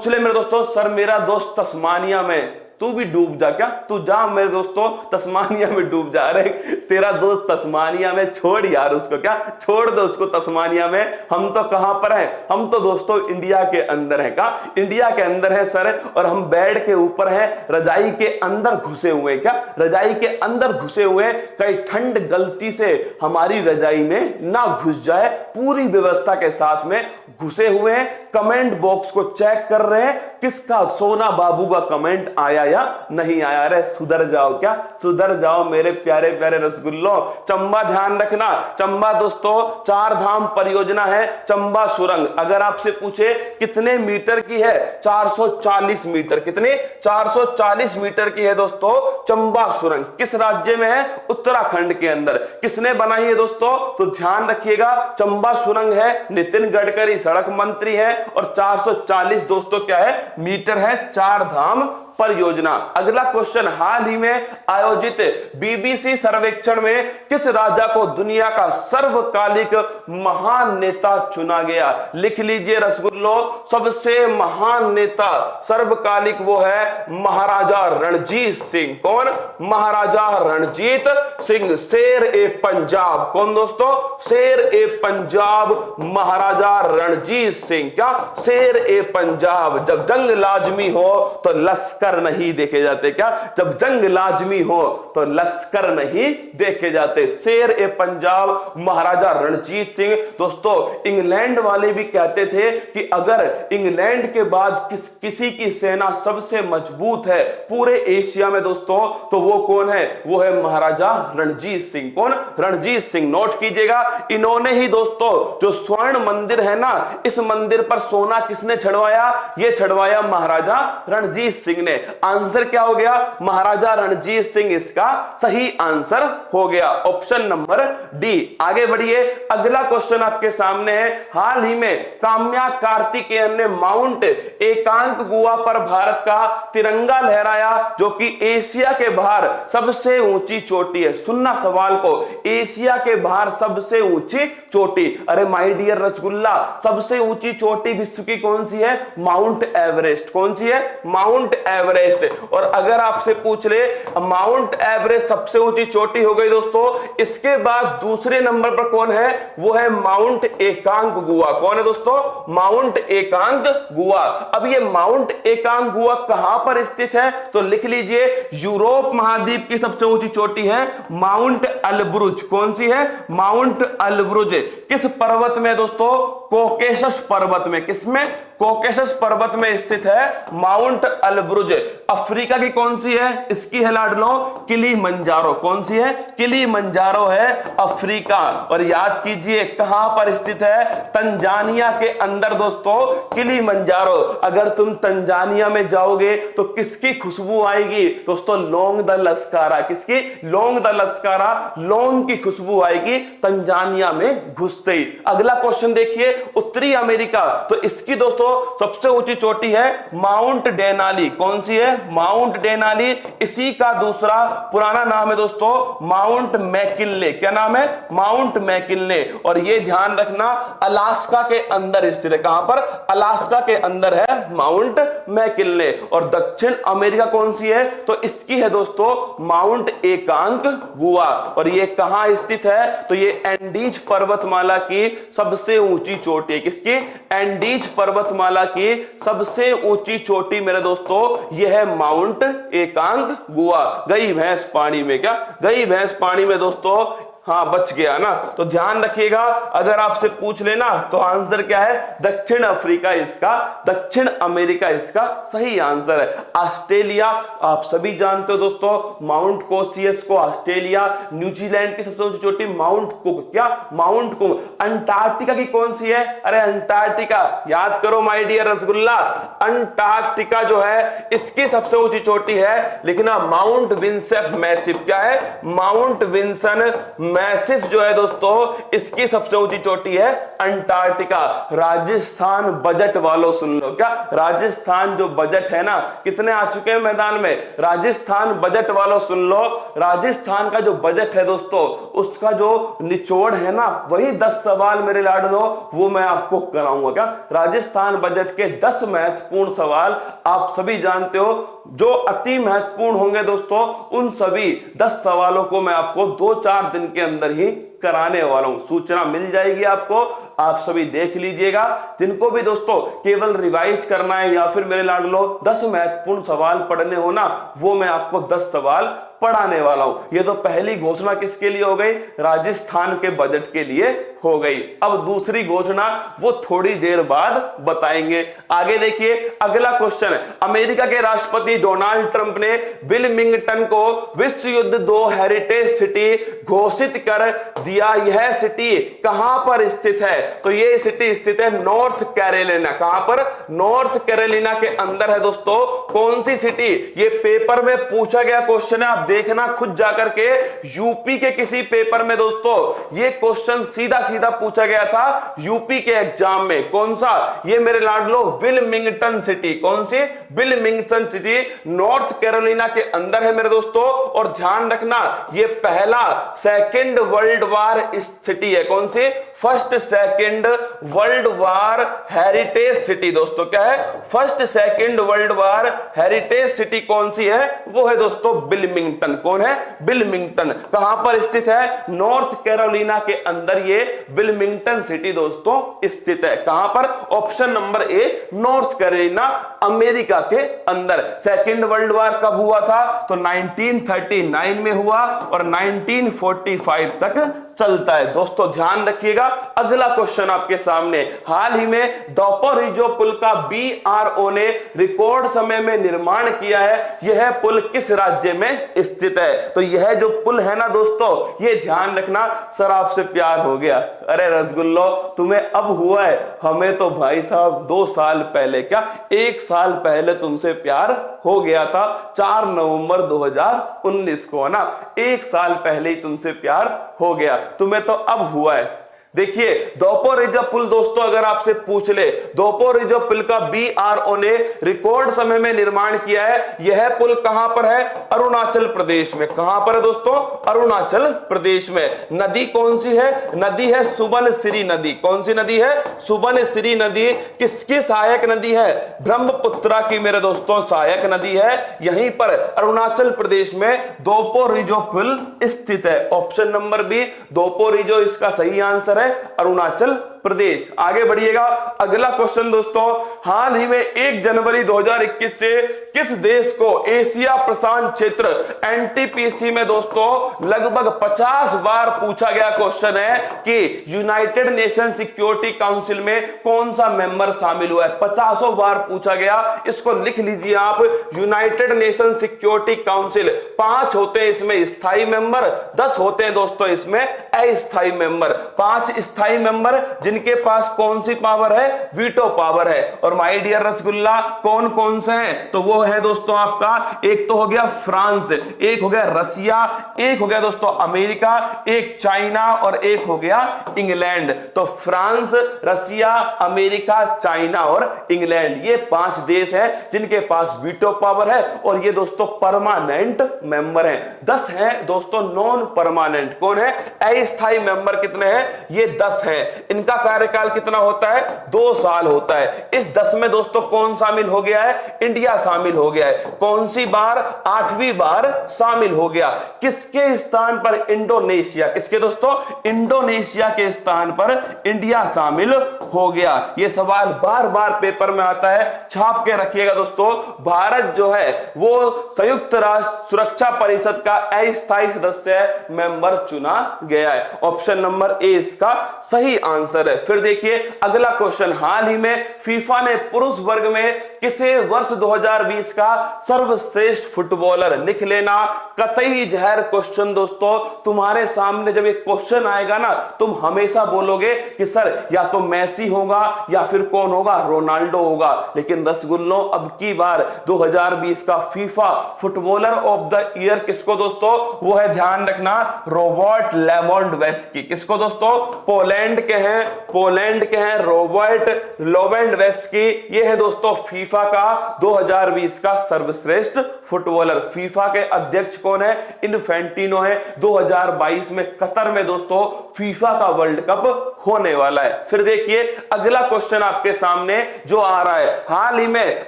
ले मेरे दोस्तों, सर मेरा दोस्त तस्मानिया में, तू भी डूब जा क्या? तू जा मेरे दोस्तों तस्मानिया में डूब जा। रहे तेरा दोस्त तस्मानिया में, छोड़ यार उसको, क्या छोड़ दो उसको तस्मानिया में। हम तो कहां पर हैं? हम तो दोस्तों इंडिया के अंदर हैं। क्या? इंडिया के अंदर है सर। और हम बेड के ऊपर हैं, रजाई के अंदर घुसे हुए हैं। क्या? रजाई के अंदर घुसे हुए हैं। कहीं ठंड गलती से हमारी रजाई में ना घुस जाए, पूरी व्यवस्था के साथ में घुसे हुए हैं। कमेंट बॉक्स को चेक कर रहे हैं किसका, सोना बाबू का कमेंट आया या नहीं आया। अरे सुधर जाओ, क्या सुधर जाओ मेरे प्यारे प्यारे रसगुल्लो। चंबा ध्यान रखना, चंबा दोस्तों 4 धाम परियोजना है चंबा सुरंग। अगर आपसे पूछे कितने मीटर की है? 440 मीटर। कितने? 440 मीटर की है दोस्तों चंबा सुरंग। किस राज्य में है? उत्तराखंड के अंदर। किसने बनाई है दोस्तों? तो ध्यान रखिएगा, चंबा सुरंग है, नितिन गडकरी सड़क मंत्री है, और 440 दोस्तों क्या है? मीटर है 4 धाम परियोजना। अगला क्वेश्चन, हाल ही में आयोजित बीबीसी सर्वेक्षण में किस राजा को दुनिया का सर्वकालिक महान नेता चुना गया? लिख लीजिए रसगुल्लो, सबसे महान नेता सर्वकालिक वो है महाराजा रणजीत सिंह। कौन? महाराजा रणजीत सिंह, शेर ए पंजाब। कौन दोस्तों? शेर ए पंजाब महाराजा रणजीत सिंह। क्या? शेर ए पंजाब। जब जंग लाजमी हो तो लश्कर नहीं देखे जाते। क्या? जब जंग लाजमी हो तो लश्कर नहीं देखे जाते। शेर ए पंजाब महाराजा रणजीत सिंह। दोस्तों इंग्लैंड वाले भी कहते थे कि अगर इंग्लैंड के बाद किसी की सेना सबसे मजबूत है पूरे एशिया में दोस्तों, तो वो कौन है? वो है महाराजा रणजीत सिंह। कौन? रणजीत सिंह। नोट कीजिएगा, इन्होंने ही दोस्तों जो स्वर्ण मंदिर है ना, इस मंदिर पर सोना किसने छड़वाया? ये छड़वाया महाराजा रणजीत सिंह ने। में। आंसर क्या हो गया? महाराजा रणजीत सिंह इसका सही आंसर हो गया, ऑप्शन नंबर डी। आगे बढ़िए, अगला क्वेश्चन आपके सामने है। हाल ही में काम्या कार्तिकेयन ने माउंट एकांकगुआ पर भारत का तिरंगा लहराया, जो कि एशिया के बाहर सबसे ऊंची चोटी है। सुनना सवाल को, एशिया के बाहर सबसे ऊंची चोटी। अरे माय डियर रसगुल्ला, सबसे ऊंची चोटी विश्व की कौन सी है? Mount Everest. कौन सी है? Mount Everest. और अगर आपसे पूछ ले माउंट एवरेस्ट सबसे ऊंची चोटी हो गई दोस्तों, इसके बाद दूसरे नंबर पर कौन है? वो है माउंट एकांकगुआ। कौन है दोस्तों? माउंट एकांकगुआ। अब ये माउंट एकांकगुआ कहां पर स्थित है? तो लिख लीजिए, यूरोप महाद्वीप की सबसे ऊंची चोटी है माउंट अल्ब्रुज। कौन सी है? Mount Elbrus. किस पर्वत में दोस्तों? कोकेशस पर्वत में। किसमें? कोकेशस पर्वत में स्थित है माउंट अल्ब्रुज। अफ्रीका की कौन सी है? इसकी है लाडलो किलीमंजारो। कौन सी है? किलीमंजारो है अफ्रीका। और याद कीजिए कहां पर स्थित है? तंजानिया के अंदर दोस्तों किलीमंजारो। अगर तुम तंजानिया में जाओगे तो किसकी खुशबू आएगी दोस्तों? लौंग द लस्कारा। किसकी? लौंग द लस्कारा, लौंग की खुशबू आएगी तंजानिया में घुसते ही। अगला क्वेश्चन देखिए, उत्तरी अमेरिका, तो इसकी दोस्तों सबसे ऊंची चोटी है माउंट डेनाली। कौन सी है? Mount Denali. इसी का दूसरा पुराना नाम है दोस्तों माउंट मैकिनले। क्या नाम है? Mount McKinley. और ये ध्यान रखना अलास्का के अंदर स्थित है। कहां पर? अलास्का के अंदर है माउंट मैकिनले। और दक्षिण अमेरिका कौन सी है? तो इसकी है दोस्तों माउंट एकांकगुआ। और ये कहां स्थित है? तो ये एंडीज पर्वतमाला की सबसे ऊंची चोटी है। किसकी? एंडीज पर्वतमाला की सबसे ऊंची चोटी मेरे दोस्तों यह है माउंट एकांकगुआ। गई भैंस पानी में। क्या गई भैंस पानी में दोस्तों? हाँ, बच गया ना। तो ध्यान रखिएगा, अगर आपसे पूछ लेना तो आंसर क्या है? दक्षिण अफ्रीका इसका, दक्षिण अमेरिका इसका सही आंसर है। ऑस्ट्रेलिया आप सभी जानते हो दोस्तों, माउंट कोसियस को ऑस्ट्रेलिया। न्यूजीलैंड की सबसे ऊंची चोटी माउंट कुक। क्या? Mount cook. अंटार्कटिका की कौन सी है? अरे अंटार्कटिका, याद करो माय डियर रसगुल्ला, अंटार्कटिका जो है इसकी सबसे ऊंची चोटी है, लिखना माउंट विंसन मैसिव। क्या है? माउंट विंसन मैसिव जो है दोस्तों इसकी सबसे ऊंची चोटी है अंटार्कटिका। राजस्थान बजट वालों सुन लो। क्या? राजस्थान जो बजट है ना, कितने आ चुके हैं मैदान में? राजस्थान बजट वालों सुन लो, राजस्थान का जो बजट है दोस्तों उसका जो निचोड़ है ना, वही 10 सवाल मेरे लाडलो वो मैं आपको कराऊंगा। क्या? राजस्थान बजट के 10 महत्वपूर्ण सवाल आप सभी जानते हो, जो अति महत्वपूर्ण होंगे दोस्तों, उन सभी 10 सवालों को मैं आपको 2-4 दिन के अंदर ही कराने वाला हूं। सूचना मिल जाएगी आपको, आप सभी देख लीजिएगा। जिनको भी दोस्तों केवल रिवाइज करना है या फिर मेरे लाडलो 10 महत्वपूर्ण सवाल पढ़ने हो ना, वो मैं आपको 10 सवाल पढ़ाने वाला हूं। ये तो पहली घोषणा किसके लिए हो गई? राजस्थान के बजट के लिए हो गई। अब दूसरी घोषणा वो थोड़ी देर बाद बताएंगे। आगे देखिए, अगला क्वेश्चन है, अमेरिका के राष्ट्रपति डोनाल्ड ट्रंप ने विलमिंगटन को विश्व युद्ध 2 हेरिटेज सिटी घोषित कर दिया। यह सिटी कहां पर स्थित है? तो यह सिटी स्थित है नॉर्थ कैरोलिना। कहां पर? नॉर्थ कैरोलिना के अंदर है दोस्तों। कौन सी सिटी? ये पेपर में पूछा गया क्वेश्चन है, आप देखना खुद जाकर के। यूपी के किसी पेपर में दोस्तों ये क्वेश्चन सीधा सीधा पूछा गया था यूपी के एग्जाम में। कौन सा? ये मेरे लाडलो विलमिंगटन सिटी। कौन सी? विलमिंगटन सिटी नॉर्थ कैरोलिना के अंदर है मेरे दोस्तों। और ध्यान रखना ये पहला सेकेंड वर्ल्ड वार सिटी है। कौन सी? First second world war heritage city दोस्तों। क्या है? First second world war heritage city कौन सी है? वो है दोस्तों विलमिंगटन। कौन है? विलमिंगटन। कहां पर स्थित है? नॉर्थ कैरोलिना के अंदर ये विलमिंगटन सिटी दोस्तों स्थित है। कहां पर? Option number A, north Carolina, America के अंदर। सेकेंड वर्ल्ड वार कब हुआ था? तो 1939 में हुआ और 1945 तक चलता है। दोस्तों ध्यान रखिएगा, अगला क्वेश्चन आपके सामने, हाल ही में दोपोरिजो पुल का BRO ने रिकॉर्ड समय में निर्माण किया है, यह पुल किस राज्य में स्थित है? तो यह जो पुल है ना दोस्तों, ये ध्यान रखना, सर आपसे प्यार हो गया। अरे रसगुल्लो, तुम्हें अब हुआ है, हमें तो भाई साहब 2 साल पहले, क्या 1 साल पहले तुमसे प्यार हो गया था, 4 नवंबर 2019 को, है ना। 1 साल पहले ही तुमसे प्यार हो गया, तुम्हें तो अब हुआ है। देखिए दोपोरिजो पुल दोस्तों, अगर आपसे पूछ ले दोपोरिजो पुल का BRO ने रिकॉर्ड समय में निर्माण किया है, यह पुल कहां पर है? अरुणाचल प्रदेश में। कहां पर है दोस्तों? अरुणाचल प्रदेश में। नदी कौन सी है? नदी है सुबनसिरी नदी। कौन सी नदी है? सुबनसिरी नदी। किसकी सहायक नदी है? ब्रह्मपुत्रा की मेरे दोस्तों सहायक नदी है। यहीं पर अरुणाचल प्रदेश में दोपोरिजो पुल स्थित है। ऑप्शन नंबर बी दोपोरिजो इसका सही आंसर है, अरुणाचल प्रदेश। आगे बढ़िएगा, अगला क्वेश्चन दोस्तों, हाल ही में 1 जनवरी 2021 से किस देश को एशिया प्रशांत क्षेत्र NTPC में दोस्तों लगभग 50 बार पूछा गया क्वेश्चन है कि यूनाइटेड नेशन सिक्योरिटी काउंसिल में कौन सा मेंबर शामिल हुआ है? 50 बार पूछा गया, इसको लिख लीजिए आप। यूनाइटेड नेशन सिक्योरिटी काउंसिल 5 होते हैं इसमें स्थायी मेंबर, 10 होते हैं दोस्तों इसमें अस्थायी मेंबर। 5 स्थायी मेंबर जिनके पास कौन सी पावर है? वीटो पावर है। और माय डियर रसगुल्ला, कौन कौन से हैं? तो वो है दोस्तों आपका, एक तो हो गया फ्रांस, एक हो गया रसिया, एक हो गया दोस्तों अमेरिका, एक चाइना और एक हो गया इंग्लैंड। तो फ्रांस, रसिया, अमेरिका, चाइना और इंग्लैंड, ये 5 देश हैं जिनके पास वीटो पावर है और ये दोस्तों परमानेंट मेंबर हैं। 10 हैं दोस्तों नॉन परमानेंट। कौन है? अस्थायी मेंबर कितने हैं? ये 10 हैं। इनका कार्यकाल कितना होता है? 2 साल होता है। इस 10 में दोस्तों कौन शामिल हो गया है? इंडिया शामिल हो गया है। कौन सी बार? 8वीं बार शामिल हो गया। किसके स्थान पर? इंडोनेशिया। किसके दोस्तों? इंडोनेशिया के स्थान पर इंडिया शामिल हो गया। यह सवाल बार बार पेपर में आता है, छाप के रखिएगा दोस्तों। भारत जो है वो संयुक्त राष्ट्र सुरक्षा परिषद का अस्थायी सदस्य मेंबर चुना गया है। ऑप्शन नंबर ए इसका सही आंसर है। फिर देखिए अगला क्वेश्चन, हाल ही में फीफा ने पुरुष वर्ग में किसे वर्ष 2020 का सर्वश्रेष्ठ फुटबॉलर, लिख लेना, कतई जहर क्वेश्चन दोस्तों। तुम्हारे सामने जब एक क्वेश्चन आएगा ना, तुम हमेशा बोलोगे कि सर या तो मेसी होगा या फिर कौन होगा? रोनाल्डो होगा। लेकिन रसगुल्लों, अब की बार 2020 का FIFA footballer of the year किसको दोस्तों? वो है, ध्यान रखना, रॉबर्ट लेवेंडोव्स्की। किसको दोस्तों? पोलैंड के हैं रॉबर्ट लेवेंडोव्स्की। ये है दोस्तों फीफा का 2020 का सर्वश्रेष्ठ फुटबॉलर। फीफा के अध्यक्ष कौन है? इन्फेंटिनो है। 2022 में कतर में दोस्तों फीफा का वर्ल्ड कप होने वाला है। फिर देखिए अगला क्वेश्चन आपके सामने जो आ रहा है, हाल ही में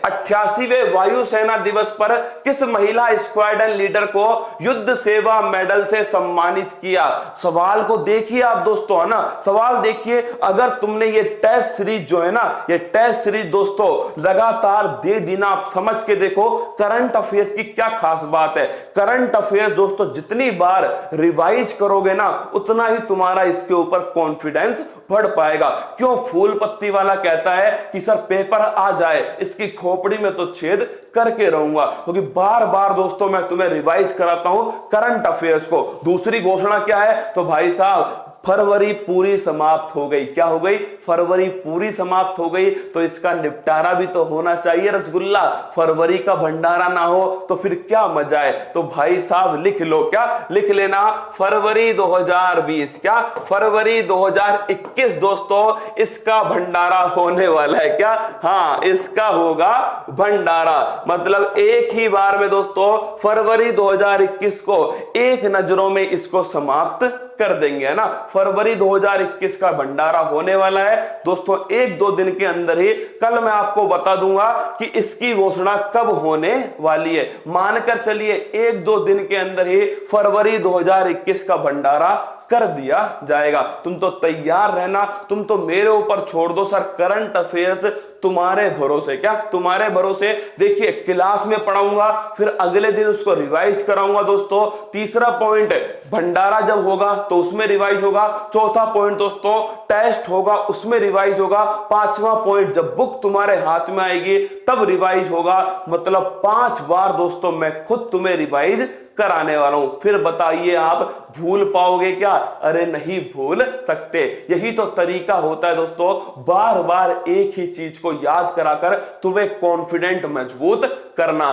88वें वायुसेना दिवस पर किस महिला स्क्वाड्रन लीडर को युद्ध सेवा मेडल से सम्मानित किया? सवाल को देखिए आप दोस्तों, है ना। सवाल देखिए, अगर तुमने ये टेस्ट सीरीज जो है ना, ये टेस्ट सीरीज दोस्तों लगातार दे देना, आप समझ के देखो करंट अफेयर्स की क्या खास बात है। करंट अफेयर्स दोस्तों जितनी बार रिवाइज करोगे ना, उतना ही तुम्हारा इसके ऊपर कॉन्फिडेंस बढ़ पाएगा। क्यों फूल पत्ती वाला कहता है कि सर पेपर आ जाए, इसकी खोपड़ी में तो छेद करके रहूंगा, क्योंकि बार बार दोस्तों मैं तुम्हें रिवाइज कराता हूं करंट अफेयर्स को। दूसरी घोषणा क्या है? तो भाई साहब फरवरी पूरी समाप्त हो गई। क्या हो गई? फरवरी पूरी समाप्त हो गई, तो इसका निपटारा भी तो होना चाहिए रसगुल्ला। फरवरी का भंडारा ना हो तो फिर क्या मजा है? तो भाई साहब लिख लो, क्या लिख लेना, फरवरी 2020, क्या फरवरी 2021 दोस्तों इसका भंडारा होने वाला है। क्या? हाँ, इसका होगा भंडारा। मतलब एक ही बार में दोस्तों फरवरी 2021 को एक नजरों में इसको समाप्त कर देंगे, है ना। फरवरी 2021 का भंडारा होने वाला है दोस्तों। 1-2 दिन के अंदर ही, कल मैं आपको बता दूंगा कि इसकी घोषणा कब होने वाली है। मानकर चलिए 1-2 दिन के अंदर ही फरवरी 2021 का भंडारा कर दिया जाएगा। तुम तो तैयार रहना, तुम तो मेरे ऊपर छोड़ दो सर, करंट अफेयर्स तुम्हारे भरोसे। क्या तुम्हारे भरोसे? देखिए क्लास में पढ़ाऊंगा, फिर अगले दिन उसको रिवाइज कराऊंगा दोस्तों। तीसरा पॉइंट, भंडारा जब होगा तो उसमें रिवाइज होगा। चौथा पॉइंट दोस्तों, टेस्ट होगा उसमें रिवाइज होगा। पांचवा पॉइंट, जब बुक तुम्हारे हाथ में आएगी तब रिवाइज होगा। मतलब 5 बार दोस्तों मैं खुद तुम्हें रिवाइज कराने वाला हूं। फिर बताइए आप भूल पाओगे क्या? अरे नहीं भूल सकते। यही तो तरीका होता है दोस्तों, बार बार एक ही चीज को याद कराकर तुम्हें कॉन्फिडेंट मजबूत करना।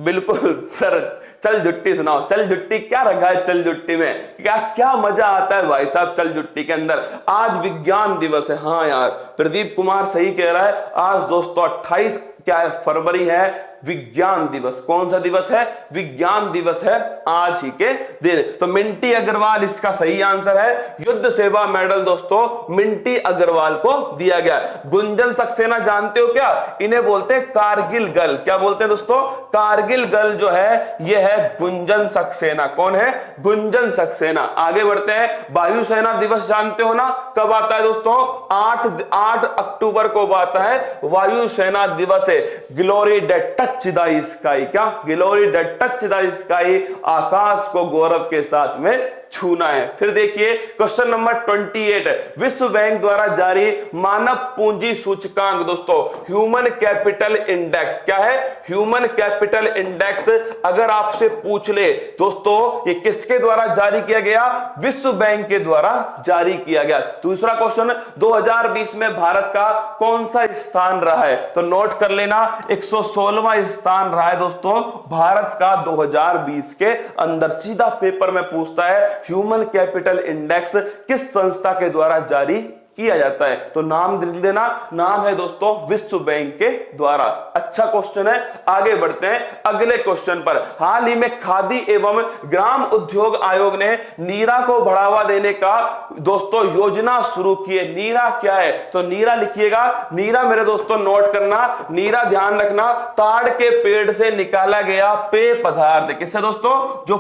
बिल्कुल सर, चल जुट्टी सुनाओ। चल जुट्टी क्या रखा है? चल जुट्टी में क्या क्या मजा आता है भाई साहब चल जुट्टी के अंदर। आज विज्ञान दिवस है। हाँ यार, प्रदीप कुमार सही कह रहा है। आज दोस्तों 28 क्या है, फरवरी है, विज्ञान दिवस। कौन सा दिवस है? विज्ञान दिवस है आज ही के दिन। तो मिंटी अग्रवाल इसका सही आंसर है। युद्ध सेवा मेडल दोस्तों मिंटी अग्रवाल को दिया गया। गुंजन सक्सेना जानते हो क्या? इन्हें बोलते हैं कारगिल गर्ल। क्या बोलते हैं दोस्तों? कारगिल गर्ल जो है यह है गुंजन सक्सेना। कौन है? गुंजन सक्सेना। आगे बढ़ते हैं। वायुसेना दिवस जानते हो ना, कब आता है दोस्तों? 8 अक्टूबर को आता है वायुसेना दिवस। Glory date touch the sky. क्या? Glory date touch the sky, आकाश को गौरव के साथ में छूना है। फिर देखिए क्वेश्चन नंबर 28, विश्व बैंक द्वारा जारी मानव पूंजी सूचकांक दोस्तों, ह्यूमन कैपिटल इंडेक्स। क्या है? Human capital index. अगर आपसे पूछ ले दोस्तों ये किसके द्वारा जारी किया गया? विश्व बैंक के द्वारा जारी किया गया। दूसरा क्वेश्चन, 2020 में भारत का कौन सा स्थान रहा है? तो नोट कर लेना, 116वां स्थान रहा है दोस्तों भारत का 2020 के अंदर। सीधा पेपर में पूछता है ह्यूमन कैपिटल इंडेक्स किस संस्था के द्वारा जारी किया जाता है? तो नाम लिख देना, नाम है दोस्तों विश्व बैंक के द्वारा। अच्छा क्वेश्चन है। आगे बढ़ते हैं अगले क्वेश्चन पर। हाल ही में खादी एवं ग्राम उद्योग आयोग ने नीरा को बढ़ावा देने का दोस्तों योजना शुरू की है। नीरा क्या है? तो नीरा लिखिएगा। नीरा मेरे दोस्तों नोट करना, नीरा ध्यान रखना, ताड़ के पेड़ से निकाला गया पेय पदार्थ। किससे दोस्तों? जो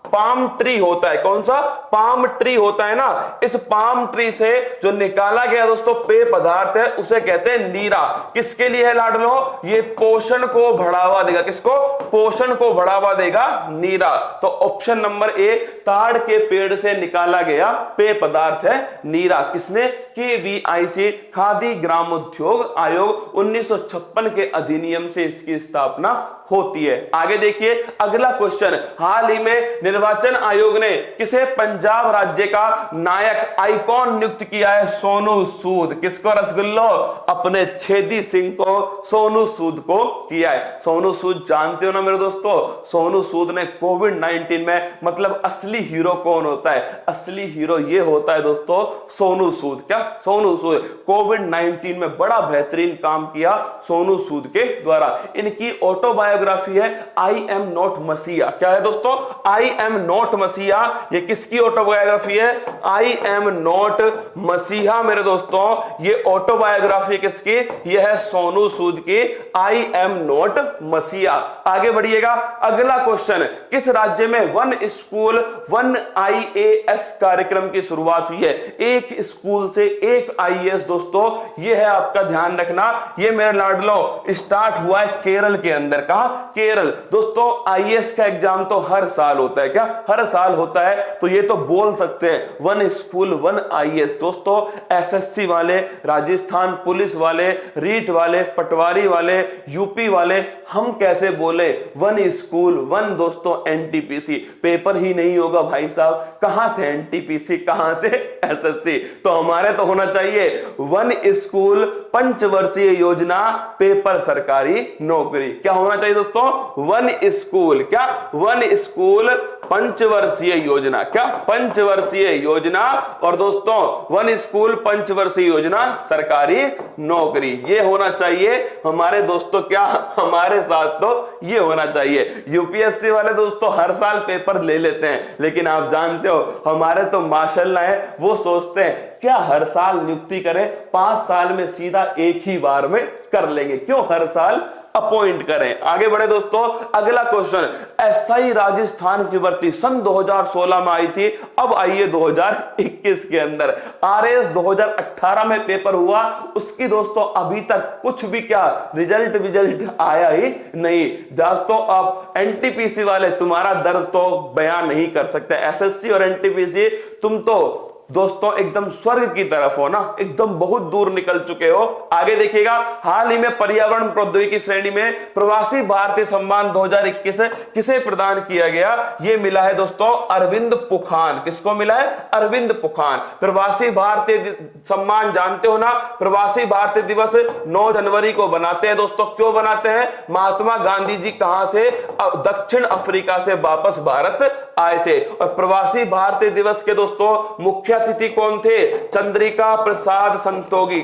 पाम ट्री होता है। कौन सा? पाम ट्री होता है ना, इस पाम ट्री से जो निकाला गया दोस्तों पेय पदार्थ है उसे कहते हैं नीरा। किसके लिए है लाडलो? ये पोषण को बढ़ावा देगा। किसको? पोषण को बढ़ावा देगा नीरा। तो ऑप्शन नंबर ए, ताड़ के पेड़ से निकाला गया पेय पदार्थ है नीरा। किसने? KVIC, खादी ग्रामोद्योग आयोग। 1956 के अधिनियम से इसकी स्थापना होती है। आगे देखिए अगला क्वेश्चन। हाल ही में निर्वाचन आयोग ने किसे पंजाब राज्य का नायक आइकॉन नियुक्त किया है? सोनू सूद। किसको? रसगुल्लो। अपने छेदी सिंह को, सोनू सूद को किया है। सोनू सूद जानते हो ना मेरे दोस्तों, सोनू सूद ने कोविड-19 में, मतलब असली हीरो कौन होता है? असली हीरो ये होता है दोस्तों सोनू सूद। क्या? सोनू सूद कोविड-19 में बड़ा बेहतरीन काम किया सोनू सूद के द्वारा। इनकी ऑटोबायोग्राफी है आई एम नॉट मसीहा। क्या है दोस्तों? आई एम नॉट मसीहा। ये किसकी ऑटोबायोग्राफी है? आई एम नॉट मसीहा मेरे दोस्तों। ये ऑटोबायोग्राफी किसकी? ये है सोनू सूद की, आई एम नॉट मसीहा। आगे बढ़िएगा अगला क्वेश्चन। किस राज्य में वन स्कूल वन IAS कार्यक्रम की शुरुआत हुई है? एक स्कूल से एक IAS दोस्तों, ये है आपका ध्यान रखना। ये मेरे लाडलो स्टार्ट हुआ है केरल के अंदर। कहां? केरल। दोस्तों IAS का एग्जाम तो हर साल होता है। क्या? हर साल होता है। तो ये तो बोल सकते हैं वन स्कूल वन IAS। दोस्तों SSC वाले, राजस्थान पुलिस वाले, रीट वाले, पटवारी वाले, यूपी वाले, हम कैसे बोले वन स्कूल वन दोस्तों NTPC? पेपर ही नहीं होगा भाई साहब, कहां से NTPC, कहां से SSC? तो हमारे तो होना चाहिए वन स्कूल पंचवर्षीय योजना, पेपर सरकारी नौकरी। क्या होना चाहिए दोस्तों? One school. क्या? वन स्कूल पंचवर्षीय योजना। क्या? पंचवर्षीय योजना। और दोस्तों वन स्कूल पंचवर्षीय योजना, सरकारी नौकरी। ये होना चाहिए हमारे दोस्तों। क्या? हमारे साथ तो ये होना चाहिए। UPSC वाले दोस्तों हर साल पेपर ले लेते हैं, लेकिन आप जानते हो हमारे तो माशाल्लाह है, वो सोचते हैं क्या हर साल नियुक्ति करें, 5 साल में सीधा एक ही बार में कर लेंगे। क्यों हर साल? अपॉइंट करें। आगे बढ़े दोस्तों, अगला क्वेश्चन, एसआई राजस्थान की भर्ती सन 2016 में आई थी, अब आई है 2021 के अंदर। आरएएस 2018 में पेपर हुआ, उसकी दोस्तों अभी तक कुछ भी क्या रिजल्ट आया ही नहीं। दोस्तों आप एनटीपीसी वाले तुम्हारा दर्द तो बयान नहीं कर सकते, एसएससी और एनटीपीसी तुम तो दोस्तों एकदम स्वर्ग की तरफ हो ना, एकदम बहुत दूर निकल चुके हो। आगे देखिएगा, हाल ही में पर्यावरण प्रौद्योगिकी श्रेणी में प्रवासी भारतीय सम्मान 2021 किसे प्रदान किया गया? ये मिला है दोस्तों अरविंद पुखान। किसको मिला है? अरविंद पुखान। प्रवासी भारतीय सम्मान जानते हो ना, प्रवासी भारतीय दिवस 9 जनवरी को बनाते हैं दोस्तों। क्यों बनाते हैं? महात्मा गांधी जी कहां से? दक्षिण अफ्रीका से वापस भारत आए थे। और प्रवासी भारतीय दिवस के दोस्तों मुख्य अतिथि कौन थे? चंद्रिका प्रसाद संतोगी।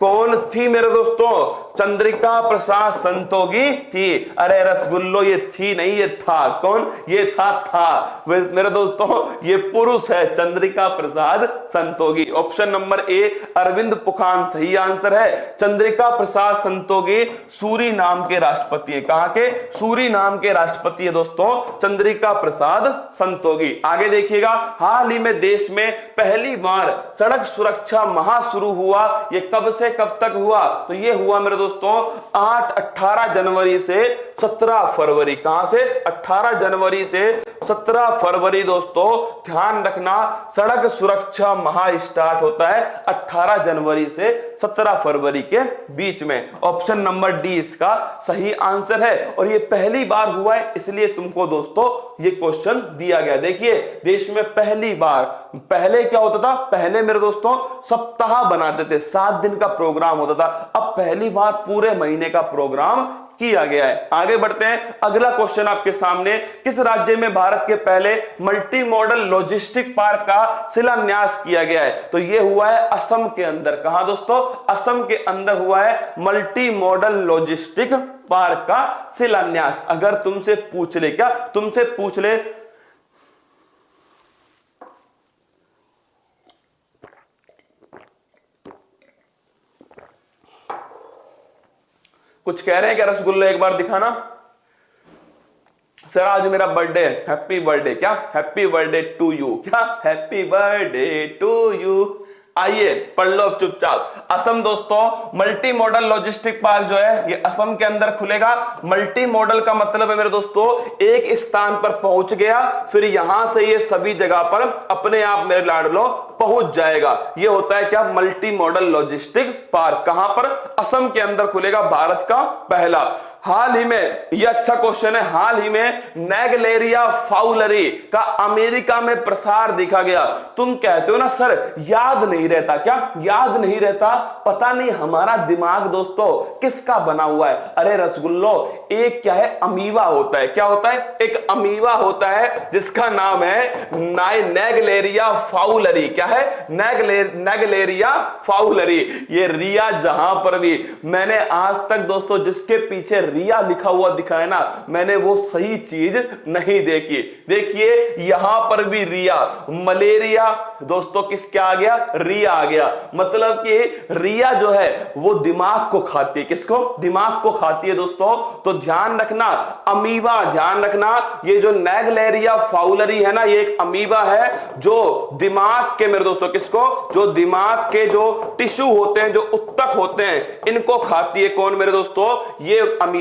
कौन थी मेरे दोस्तों? चंद्रिका प्रसाद संतोगी थी। अरे रसगुल्लो, ये थी नहीं, ये था। कौन? ये था मेरे दोस्तों, ये पुरुष है, Chandrika Prasad संतोगी। Option number A Arvind पुखान सही आंसर है। चंद्रिका प्रसाद संतोगी सूरीनाम के राष्ट्रपति है। कहां के? सूरीनाम के राष्ट्रपति है दोस्तों चंद्रिका प्रसाद संतोगी। आगे देखिएगा, हाल ही में देश में पहली बार सड़क सुरक्षा माह शुरू हुआ। ये कब से कब तक हुआ? तो ये हुआ मेरे दोस्तों 18 जनवरी से 17 फरवरी। कहां से? 18 जनवरी से 17 फरवरी दोस्तों ध्यान रखना, सड़क सुरक्षा माह स्टार्ट होता है 18 जनवरी से 17 फरवरी के बीच में। ऑप्शन नंबर डी इसका सही आंसर है। और ये पहली बार हुआ है, इसलिए तुमको दोस्तों ये क्वेश्चन दिया गया। देखिए, देश में पहली बार, पहले क्या होता था? पहले मेरे दोस्तों सप्ताह बनाते थे, 7 दिन का प्रोग्राम होता था। अब पहली बार पूरे महीने का प्रोग्राम किया गया है। आगे बढ़ते हैं, अगला क्वेश्चन आपके सामने, किस राज्य में भारत के पहले मल्टी मॉडल लॉजिस्टिक पार्क का शिलान्यास किया गया है? तो यह हुआ है असम के अंदर। कहां दोस्तों? असम के अंदर हुआ है मल्टी मॉडल लॉजिस्टिक पार्क का शिलान्यास। अगर तुमसे पूछ ले, क्या तुमसे पूछ ले कुछ कह रहे हैं क्या रसगुल्ले एक बार दिखाना? सर आज मेरा बर्थडे है, हैप्पी बर्थडे। क्या? Happy birthday to you. क्या? Happy birthday to you. आइए पढ़ लो चुपचाप। असम दोस्तों मल्टी मॉडल लॉजिस्टिक पार्क जो है ये असम के अंदर खुलेगा। मल्टी मॉडल का मतलब है मेरे दोस्तों एक स्थान पर पहुंच गया, फिर यहां से ये सभी जगह पर अपने आप मेरे लाडलो पहुंच जाएगा। ये होता है क्या? Multi modal logistic park. कहां पर? असम के अंदर खुलेगा, भारत का पहला। हाल ही में, यह अच्छा क्वेश्चन है, हाल ही में नेगलेरिया फाउलरी का अमेरिका में प्रसार देखा गया। तुम कहते हो ना सर याद नहीं रहता। क्या याद नहीं रहता? पता नहीं हमारा दिमाग दोस्तों किसका बना हुआ है। अरे रसगुल्लो, एक क्या है? अमीबा होता है। क्या होता है? एक अमीबा होता है जिसका नाम है नेगलेरिया फाउलरी। क्या है? नेगलेरिया फाउलरी। ये रिया जहां पर भी मैंने आज तक दोस्तों जिसके पीछे रिया लिखा हुआ दिखा है ना, मैंने वो सही चीज नहीं देखी। देखिए यहां पर भी रिया, मलेरिया दोस्तों किसके आ गया? रिया आ गया। मतलब कि रिया जो है वो दिमाग को खाती है। किसको? दिमाग को खाती है दोस्तों। तो ध्यान रखना, अमीबा ध्यान रखना, ये जो नेगलेरिया फाउलरी है ना, ये एक अमीबा है जो दिमाग के मेरे दोस्तों किसको? जो दिमाग के जो टिश्यू होते हैं, जो उत्तक होते हैं, इनको खाती है। कौन मेरे दोस्तों? ये अमीबा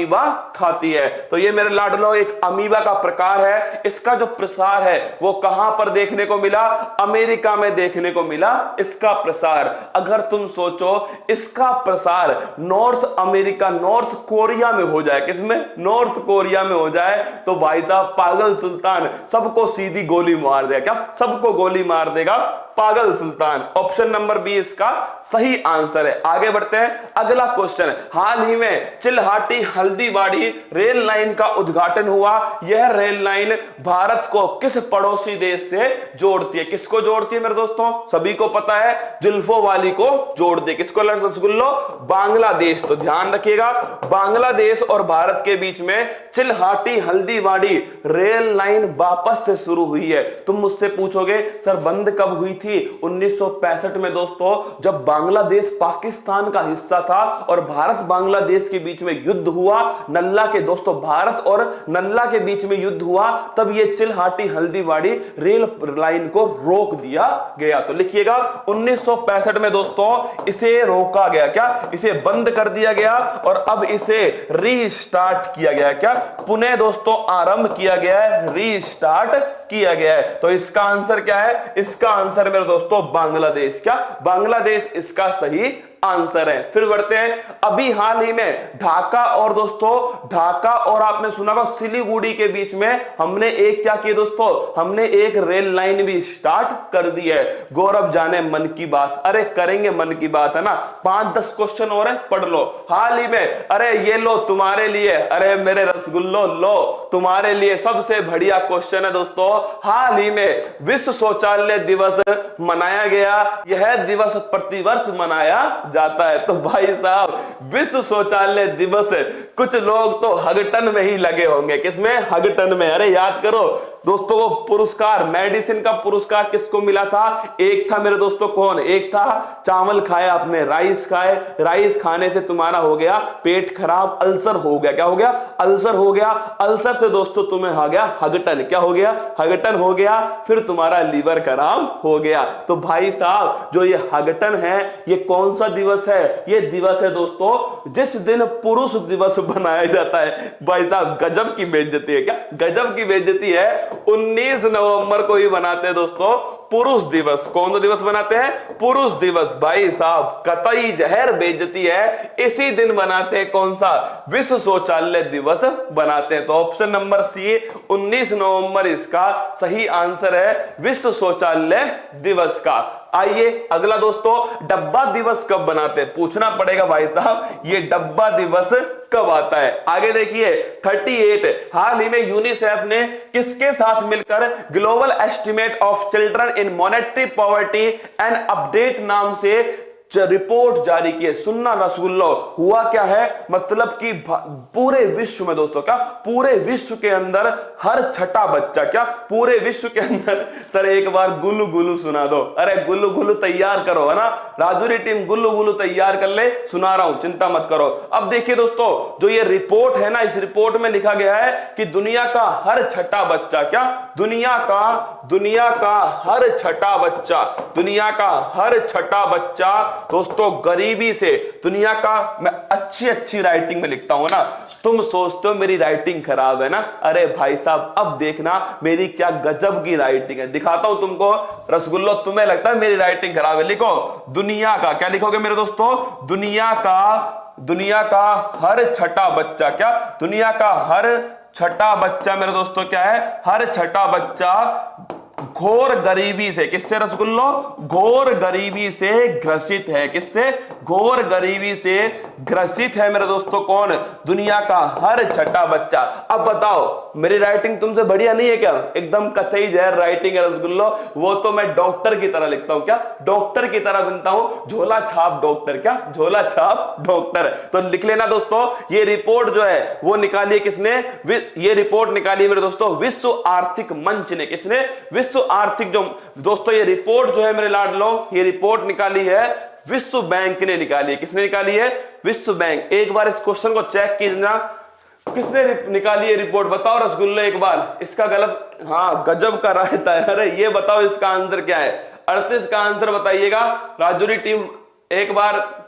खाती है। तो ये मेरे लाडलो एक अमीबा का प्रकार है। इसका जो प्रसार है वो कहां पर देखने को मिला? अमेरिका में देखने को मिला इसका प्रसार। अगर तुम सोचो इसका प्रसार नॉर्थ अमेरिका, नॉर्थ कोरिया में हो जाए, किसमें? नॉर्थ कोरिया में हो जाए, तो भाई साहब पागल सुल्तान सबको सीधी गोली मार देगा। क्या? सबको गोली मार देगा पागल सुल्तान। ऑप्शन नंबर बी इसका सही आंसर है। आगे बढ़ते हैं, अगला क्वेश्चन, हाल ही में चिल्हाटी हल्दीबाड़ी रेल लाइन का उद्घाटन हुआ। यह रेल लाइन भारत को किस पड़ोसी देश से जोड़ती है? किसको जोड़ती है मेरे दोस्तों? सभी को पता है, जुल्फों वाली को जोड़ती है। किसको रसगुल्लो? बांग्लादेश। तो ध्यान रखिएगा, बांग्लादेश और भारत के बीच में चिल्हाटी हल्दीबाड़ी रेल लाइन वापस से शुरू हुई है। तुम मुझसे पूछोगे सर बंद कब हुई थी? 1965 में दोस्तों, जब बांग्लादेश पाकिस्तान का हिस्सा था और भारत बांग्लादेश के बीच में युद्ध हुआ, नल्ला के दोस्तों भारत और नल्ला के बीच में युद्ध हुआ, तब यह चिल्हाटी हल्दीबाड़ी रेल लाइन को रोक दिया गया। तो लिखिएगा 1965 में दोस्तों इसे रोका गया। क्या? इसे बंद कर दिया गया और अब इसे रीस्टार्ट किया गया। क्या? पुनः दोस्तों आरंभ किया गया है, रीस्टार्ट किया गया है। तो इसका आंसर क्या है? इसका आंसर मेरे दोस्तों बांग्लादेश। क्या? बांग्लादेश इसका सही आंसर है। फिर बढ़ते हैं, अभी हाल ही में ढाका और दोस्तों ढाका और आपने सुना होगा सिलीगुड़ी के बीच में हमने एक क्या किया दोस्तों? हमने एक रेल लाइन भी स्टार्ट कर दी है। गौरव जाने मन की बात, अरे करेंगे मन की बात है ना। 5-10 क्वेश्चन और है, पढ़ लो। हाल ही में, अरे ये लो तुम्हारे लिए, अरे मेरे रसगुल्लो लो तुम्हारे लिए सबसे बढ़िया क्वेश्चन है दोस्तों। हाल ही में विश्व शौचालय दिवस मनाया गया। यह दिवस प्रतिवर्ष मनाया जाता है। तो भाई साहब विश्व शौचालय दिवस, कुछ लोग तो हगटन में ही लगे होंगे। किसमें? हगटन में। अरे याद करो दोस्तों, वो पुरस्कार, मेडिसिन का पुरस्कार किसको मिला था? एक था मेरे दोस्तों, कौन? एक था चावल खाया आपने, राइस खाए, राइस खाने से तुम्हारा हो गया पेट खराब, अल्सर हो गया। क्या हो गया? अल्सर हो गया। अल्सर से दोस्तों तुम्हें आ गया हगटन। क्या हो गया? हगटन हो गया। फिर तुम्हारा लीवर खराब हो गया। तो भाई साहब जो ये हगटन है, ये कौन सा दिवस है? ये दिवस है दोस्तों जिस दिन पुरुष दिवस बनाया जाता है। भाई साहब गजब की बेइज्जती है। क्या गजब की बेइज्जती है? 19 नवंबर को ही बनाते हैं दोस्तों पुरुष दिवस। कौन सा दिवस बनाते हैं? पुरुष दिवस। भाई साहब कतई जहर बेइज्जती है। इसी दिन बनाते हैं कौन सा? विश्व शौचालय दिवस बनाते हैं। तो ऑप्शन नंबर सी 19 नवंबर इसका सही आंसर है, विश्व शौचालय दिवस का। आइए अगला दोस्तों, डब्बा दिवस कब बनाते हैं? पूछना पड़ेगा भाई साहब, ये डब्बा दिवस कब आता है? आगे देखिए 38, हाल ही में यूनिसेफ ने किसके साथ मिलकर global estimate of children in monetary poverty and update नाम से रिपोर्ट जारी की है। सुनना रसगुल्लो, हुआ क्या है? मतलब कि पूरे विश्व में दोस्तों, क्या पूरे विश्व के अंदर हर छठा बच्चा, क्या पूरे विश्व के अंदर, सर एक बार गुल्लू गुल्लू सुना दो। अरे गुल्लू गुल्लू तैयार करो, है ना, राजूरी टीम गुल्लू गुल्लू तैयार कर ले, सुना रहा हूं, चिंता मत करो। अब देखिए दोस्तों, जो ये रिपोर्ट है ना, इस रिपोर्ट में लिखा गया है कि दुनिया का हर छठा बच्चा, क्या दुनिया का हर छठा बच्चा, दुनिया का हर छठा बच्चा दोस्तों गरीबी से, दुनिया का, मैं अच्छी राइटिंग में लिखता हूं ना, तुम सोचते हो मेरी राइटिंग खराब है ना, अरे भाई साहब अब देखना मेरी क्या गजब की राइटिंग है, दिखाता हूं तुमको रसगुल्लो। तुम्हें लगता है मेरी राइटिंग खराब है? लिखो दुनिया का, क्या लिखोगे मेरे दोस्तों? दुनिया का हर छठा बच्चा, क्या दुनिया का हर छठा बच्चा मेरे दोस्तों क्या है? हर छठा बच्चा घोर गरीबी से, किससे रसगुल्लो? घोर गरीबी से ग्रसित है। किससे? घोर गरीबी से ग्रसित है मेरे दोस्तों। कौन? दुनिया का हर छठा बच्चा। अब बताओ मेरी राइटिंग तुमसे बढ़िया नहीं है क्या? एकदम कतई जहर राइटिंग है रसगुल्लो। वो तो मैं डॉक्टर की तरह लिखता हूं, क्या डॉक्टर की तरह बनता हूं, झोला छाप डॉक्टर, क्या झोला छाप डॉक्टर। तो लिख लेना दोस्तों, ये रिपोर्ट जो है वो निकाली किसने? ये रिपोर्ट निकाली मेरे दोस्तों विश्व आर्थिक मंच ने। किसने? विश्व आर्थिक, जो दोस्तों ये रिपोर्ट जो है मेरे लाडलो, ये रिपोर्ट निकाली है विश्व बैंक ने निकाली है। किसने निकाली है? विश्व बैंक। एक बार इस क्वेश्चन को चेक कीजिए, किसने निकाली है रिपोर्ट? बताओ रसगुल्ले एक बार, इसका गलत, हाँ गजब का रायता है। अरे ये बताओ इसका आंसर क्या है? 38 का आंसर बताइएगा राजौरी टीम, एक बार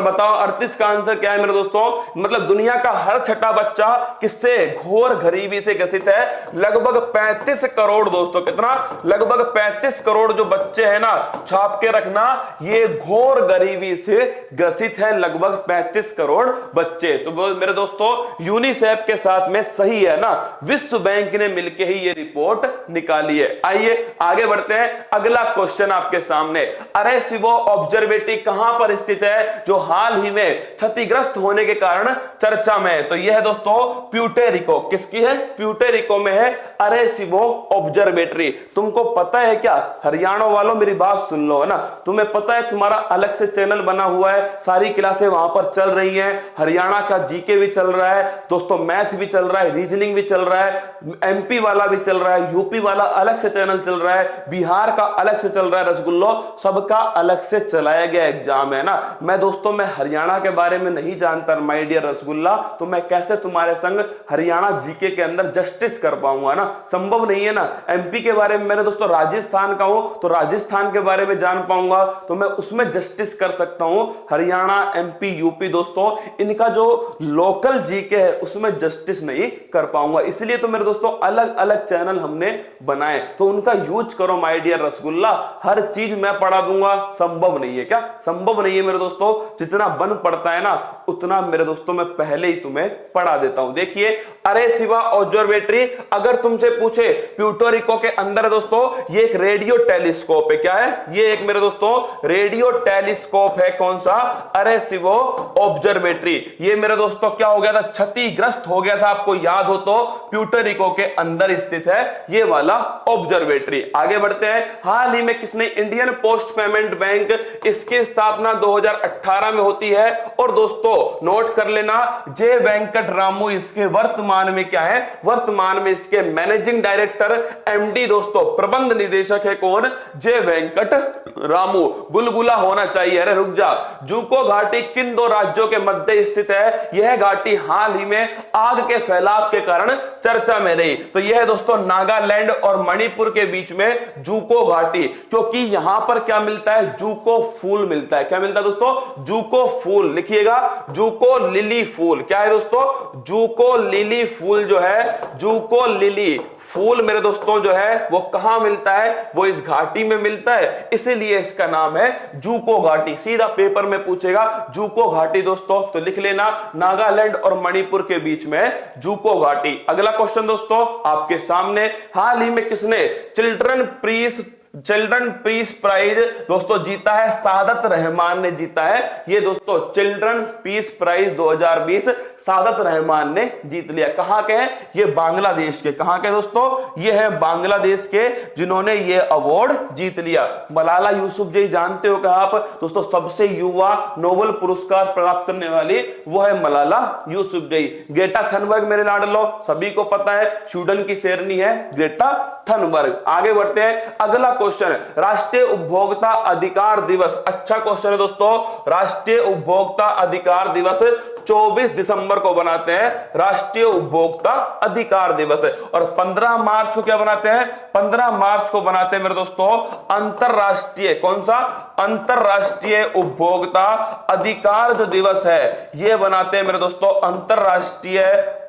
बताओ 38 का आंसर क्या है मेरे दोस्तों? मतलब दुनिया का हर छठा बच्चा किससे? घोर गरीबी से ग्रसित है। लगभग 35 करोड़ दोस्तों, कितना? लगभग 35 करोड़ जो बच्चे हैं ना, छाप के रखना, ये घोर गरीबी से ग्रसित है। लगभग 35 करोड़ बच्चे। तो मेरे दोस्तों यूनिसेफ के साथ में सही है ना, विश्व बैंक ने मिलकर ही ये रिपोर्ट निकाली है। आइए आगे बढ़ते हैं, अगला क्वेश्चन आपके सामने। अरेसिबो ऑब्जर्वेटरी कहां पर स्थित है? जो हाल ही में क्षतिग्रस्त होने के कारण चर्चा में है। तो यह है दोस्तों प्यूर्टो किसकी है? प्यूर्टो में है अरेसिबो ऑब्जर्वेटरी। तुमको पता है क्या हरियाणा वालों, मेरी बात सुन लो, है ना, तुम्हें पता है तुम्हारा अलग से चैनल बना हुआ है, सारी क्लासें वहां पर चल रही हैं, हरियाणा का जीके भी चल रहा है दोस्तों, मैथ भी चल रहा है, रीजनिंग भी चल रहा है, एमपी वाला भी चल रहा है, यूपी वाला अलग से चैनल चल रहा है, बिहार का अलग से चल रहा है, रसगुल्लो सबका अलग से चलाया गया एग्जाम है ना। मैं दोस्तों मैं हरियाणा के बारे में नहीं जानता माय डियर रसगुल्ला, तो मैं कैसे तुम्हारे संग हरियाणा जीके के अंदर जस्टिस कर पाऊंगा ना, संभव नहीं है ना। एमपी के बारे में मैंने दोस्तों राजस्थान का हूं तो राजस्थान के बारे में जान पाऊंगा, तो मैं उसमें जस्टिस कर सकता हूं। हरियाणा, एमपी, यूपी दोस्तों इनका जो लोकल जीके है उसमें जस्टिस नहीं कर पाऊंगा, इसलिए तो मेरे दोस्तों अलग अलग चैनल हमने बनाए, तो उनका यूज करो माय डियर रसगुल्ला। हर चीज मैं पढ़ा दूंगा, संभव नहीं है क्या? संभव नहीं है मेरे दोस्तों, जितना बन पड़ता है ना उतना मेरे दोस्तों मैं पहले ही तुम्हें पढ़ा देता हूं। देखिए अरेसिबो ऑब्जर्वेटरी, अगर तुमसे पूछे प्यूर्टो के अंदर दोस्तों ये एक रेडियो टेलीस्कोप है, क्या है ये? एक मेरे दोस्तों रेडियो टेलीस्कोप है, कौन सा? Arecibo observatory. ये मेरे दोस्तों क्या हो गया था? क्षतिग्रस्त हो गया था, आपको याद हो तो प्यूर्टो के अंदर स्थित है ये वाला ऑब्जर्वेटरी। आगे बढ़ते हैं, हाल ही में किसने? इंडियन पोस्ट पेमेंट बैंक, इसकी स्थापना 2018 में होती है, और दोस्तों नोट कर लेना जे वेंकट रामू इसके वर्तमान में क्या है? वर्तमान में इसके मैनेजिंग डायरेक्टर एमडी दोस्तों, प्रबंध निदेशक है कौन? जे वेंकट रामू। बुलबुला होना चाहिए, अरे रुक जा। जूको घाटी किन दो राज्यों के मध्य स्थित है? यह घाटी हाल ही में आग के फैलाव के कारण चर्चा में रही, तो यह है दोस्तों नागालैंड और मणिपुर के बीच में जूको घाटी, क्योंकि यहां पर क्या मिलता है? जूको फूल मिलता है। क्या मिलता है दोस्तों? जूको फूल, लिखिएगा जूको लिली फूल। क्या है दोस्तों? जूको लिली फूल जो है, जूको लिली फूल मेरे दोस्तों जो है वो कहां मिलता है? वो इस घाटी में मिलता है, इसीलिए इसका नाम है जूको घाटी। सीधा पेपर में पूछेगा जूको घाटी दोस्तों, तो लिख लेना नागालैंड और मणिपुर के बीच में जूको घाटी। अगला क्वेश्चन दोस्तों आपके सामने, हाल ही में किसने चिल्ड्रन पीस प्राइज दोस्तों जीता है? सादत रहमान ने जीता है ये दोस्तों चिल्ड्रन पीस प्राइज 2020 सादत रहमान ने जीत लिया। कहां के हैं ये? बांग्लादेश के। कहां के दोस्तों? ये है बांग्लादेश के जिन्होंने ये अवार्ड जीत लिया। मलाला यूसुफजई जानते हो क्या आप दोस्तों? सबसे युवा नोबेल पुरस्कार प्राप्त करने वाली वो है मलाला यूसुफजई। ग्रेटा थनबर्ग मेरे लाडलो सभी को पता है, स्वीडन की शेरनी है ग्रेटा थनबर्ग। आगे बढ़ते हैं, अगला क्वेश्चन, राष्ट्रीय उपभोक्ता अधिकार दिवस। अच्छा क्वेश्चन है दोस्तों। राष्ट्रीय उपभोक्ता अधिकार दिवस 24 दिसंबर को बनाते हैं राष्ट्रीय उपभोक्ता अधिकार दिवस, और 15 मार्च को क्या बनाते हैं? 15 मार्च को बनाते हैं मेरे दोस्तों अंतरराष्ट्रीय, कौन सा? अंतरराष्ट्रीय उपभोक्ता अधिकार जो दिवस है ये बनाते हैं मेरे दोस्तों अंतरराष्ट्रीय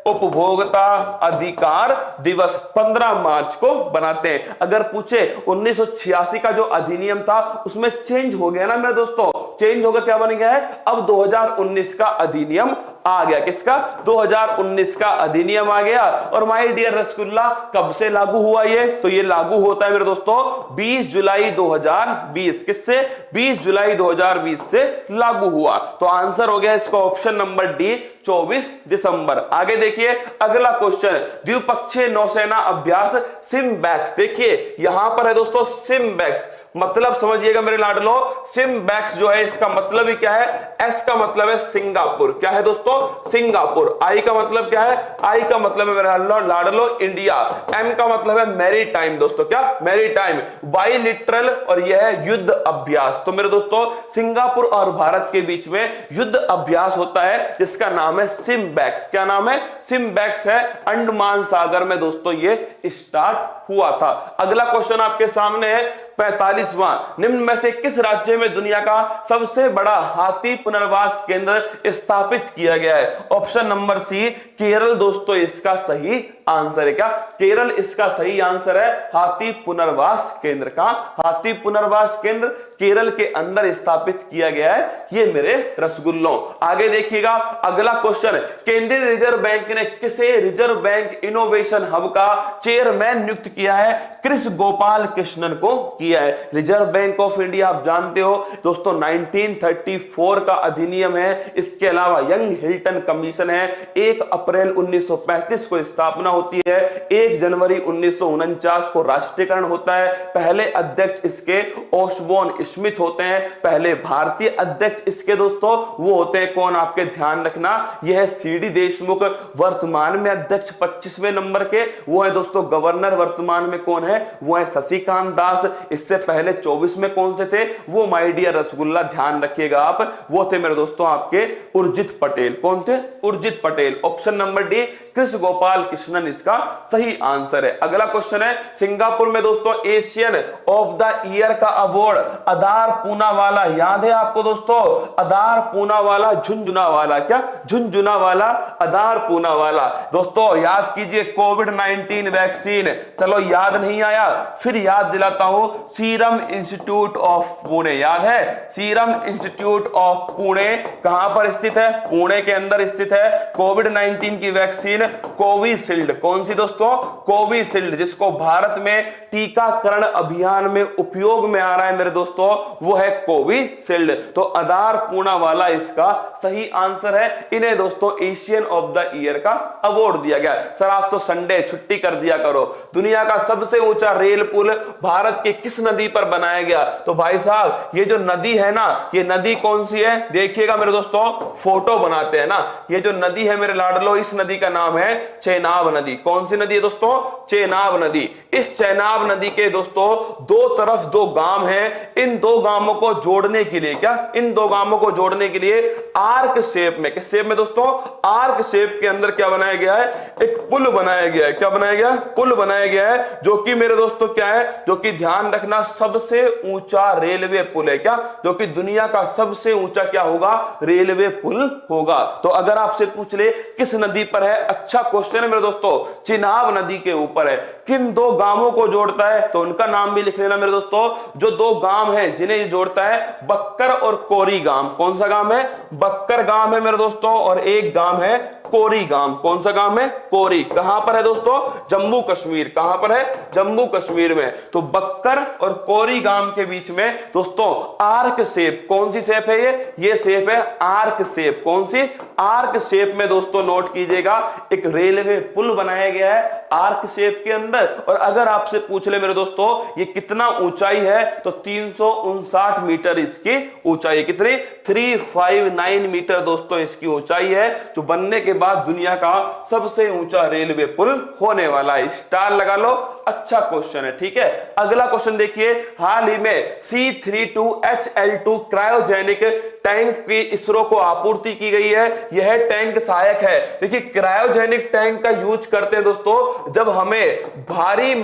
उपभोक्ता अधिकार दिवस 15 मार्च को बनाते हैं। अगर पूछे 1986 का जो अधिनियम था उसमें चेंज हो गया ना मेरे दोस्तों, चेंज होकर क्या बन गया है? अब 2019 का अधिनियम आ गया। किसका? 2019 का अधिनियम आ गया। और माय डियर रसगुल्ला कब से लागू हुआ ये? तो ये लागू होता है मेरे दोस्तों 20 जुलाई 2020। किससे? 20 जुलाई 2020 से लागू हुआ। तो आंसर हो गया इसका ऑप्शन नंबर डी 24 दिसंबर। आगे देखिए अगला क्वेश्चन, द्विपक्षीय नौसेना अभ्यास सिम्बैक्स। देखिए यहां पर है दोस्तों सिम्बैक्स, मतलब समझिएगा मेरे लाडलो, सिम्बैक्स जो है इसका मतलब ही क्या है? एस का मतलब है सिंगापुर। क्या है दोस्तों? सिंगापुर। आई का मतलब क्या है? आई का मतलब है मेरे लाडलो इंडिया। एम का मतलब है मैरीटाइम दोस्तों, क्या? मैरीटाइम। बाइलिटरल और यह है युद्ध अभ्यास। तो मेरे दोस्तों सिंगापुर और भारत के बीच में युद्ध अभ्यास होता है जिसका नाम है सिम्बैक्स। क्या नाम है? सिम्बैक्स है। अंडमान सागर में दोस्तों ये स्टार्ट हुआ था। अगला क्वेश्चन आपके सामने है 45वां, निम्न में से किस राज्य में दुनिया का सबसे बड़ा हाथी पुनर्वास केंद्र स्थापित किया गया है? ऑप्शन नंबर सी केरल दोस्तों इसका सही आंसर है। क्या? केरल इसका सही आंसर है। हाथी पुनर्वास केंद्र का, हाथी पुनर्वास केंद्र केरल के अंदर स्थापित किया गया है ये मेरे रसगुल्लों। आगे देखिएगा अगला क्वेश्चन, केंद्रीय रिजर्व बैंक ने किसे रिजर्व बैंक इनोवेशन हब का चेयरमैन नियुक्त किया है? कृष गोपाल कृष्णन को किया है। रिजर्व बैंक ऑफ इंडिया आप जानते हो दोस्तों 1934 का अधिनियम है। इसके अलावा यंग हिल्टन कमीशन है, 1 अप्रैल 1935 को स्थापना होती है, 1 जनवरी 1949 को राष्ट्रीयकरण होता है। पहले अध्यक्ष इसके ओशबोर्न स्मिथ होते हैं। पहले भारतीय अध्यक्ष इसके दोस्तों वो होते हैं कौन, आपके ध्यान रखना, यह है सीडी देशमुख। वर्तमान में अध्यक्ष 25वें नंबर के वो है दोस्तों गवर्नर, वर्तमान में कौन है, वो है शशिकांत दास। इससे पहले 24 में कौन से थे, वो माय डियर रसगुल्ला, ध्यान रखिएगा आप, वो थे मेरे दोस्तों आपके उर्जित पटेल। कौन थे? Urjit Patel. Option number D Kris Gopal Krishnan इसका सही आंसर है। अगला क्वेश्चन है, सिंगापुर में दोस्तों एशियन ऑफ द ईयर का अवार्ड अदार पूनावाला, याद है आपको दोस्तों, अदार पूनावाला, झुंझुनावाला, क्या झुंझुनावाला, अदार पूनावाला। दोस्तों याद कीजिए कोविड-19 वैक्सीन, चलो याद नहीं आया फिर याद दिलाता हूं, सीरम इंस्टीट्यूट ऑफ पुणे, याद है सीरम इंस्टीट्यूट ऑफ पुणे कहां पर स्थित है? पुणे के अंदर स्थित है। कोविड-19 की वैक्सीन कोविशील्ड, कौन सी दोस्तों? कोविशील्ड, जिसको भारत में टीकाकरण अभियान में उपयोग में आ रहा है मेरे दोस्तों, वो है कोविशील्ड। तो अदार पूनावाला इसका सही आंसर है। इन्हें दोस्तों एशियन ऑफ द ईयर का अवार्ड दिया गया। सर आज तो संडे, छुट्टी कर दिया करो। दुनिया का सबसे ऊंचा रेल पुल भारत के किस नदी पर बनाया गया? तो भाई साहब ये जो नदी है ना, ये नदी कौन सी है? देखिएगा मेरे दोस्तों, फोटो बनाते हैं ना, ये जो नदी है मेरे लाडलो, इस नदी का नाम है चेनाब नदी। कौन सी नदी है दोस्तों? चेनाब नदी। इस चेनाब नदी के दोस्तों दो तरफ 2 गांव हैं। इन 2 गांवों को जोड़ने के लिए, क्या इन 2 गांवों को जोड़ने के लिए आर्क शेप में, किस शेप में दोस्तों? आर्क शेप के अंदर क्या बनाया गया है? एक पुल बनाया गया है। क्या बनाया गया है? पुल बनाया गया है, जो कि मेरे दोस्तों क्या है, जो कि ध्यान रखना सबसे ऊंचा रेलवे पुल है। क्या? जो कि दुनिया का सबसे ऊंचा क्या होगा? रेलवे पुल होगा। तो अगर आपसे पूछ ले किस नदी पर है, अच्छा क्वेश्चन है मेरे दोस्तों, चिनाब नदी के ऊपर है। किन 2 गांवों को जोड़ता है? तो उनका नाम भी लिख लेना मेरे दोस्तों। जो 2 गांव हैं जिन्हें ये जोड़ता है, बक्कर और कोरी गांव। कौन सा गांव है? बक्कर गांव है मेरे दोस्तों, और एक गांव है कोरी गांव। कौन सा गांव है? कोरी। कहां पर है दोस्तों? जम्मू कश्मीर। कहां पर है? जम्मू कश्मीर में। तो बक्कर और कोरी गांव के बीच में दोस्तों आर्क शेप, कौन सी शेप है ये शेप है आर्क शेप। कौन सी? आर्क शेप में दोस्तों नोट कीजिएगा, एक रेलवे पुल बनाया गया है आर्क शेप के अंदर। और अगर आपसे पूछ ले मेरे दोस्तों ये कितना ऊंचाई है, तो 359 मीटर इसकी ऊंचाई। कितनी? 359 मीटर दोस्तों इसकी ऊंचाई है, जो बनने के बाद दुनिया का सबसे ऊंचा रेलवे पुल होने वाला है। स्टार लगा लो, अच्छा क्वेश्चन है। ठीक है, अगला क्वेश्चन देखिए, हाल ही में C32HL2 क्रायोजेनिक टैंक की इसरो को आपूर्ति की गई है। यह टैंक सहायक है। देखिए क्रायोजेनिक टैंक का यूज करते हैं दोस्तों जब हमें भारी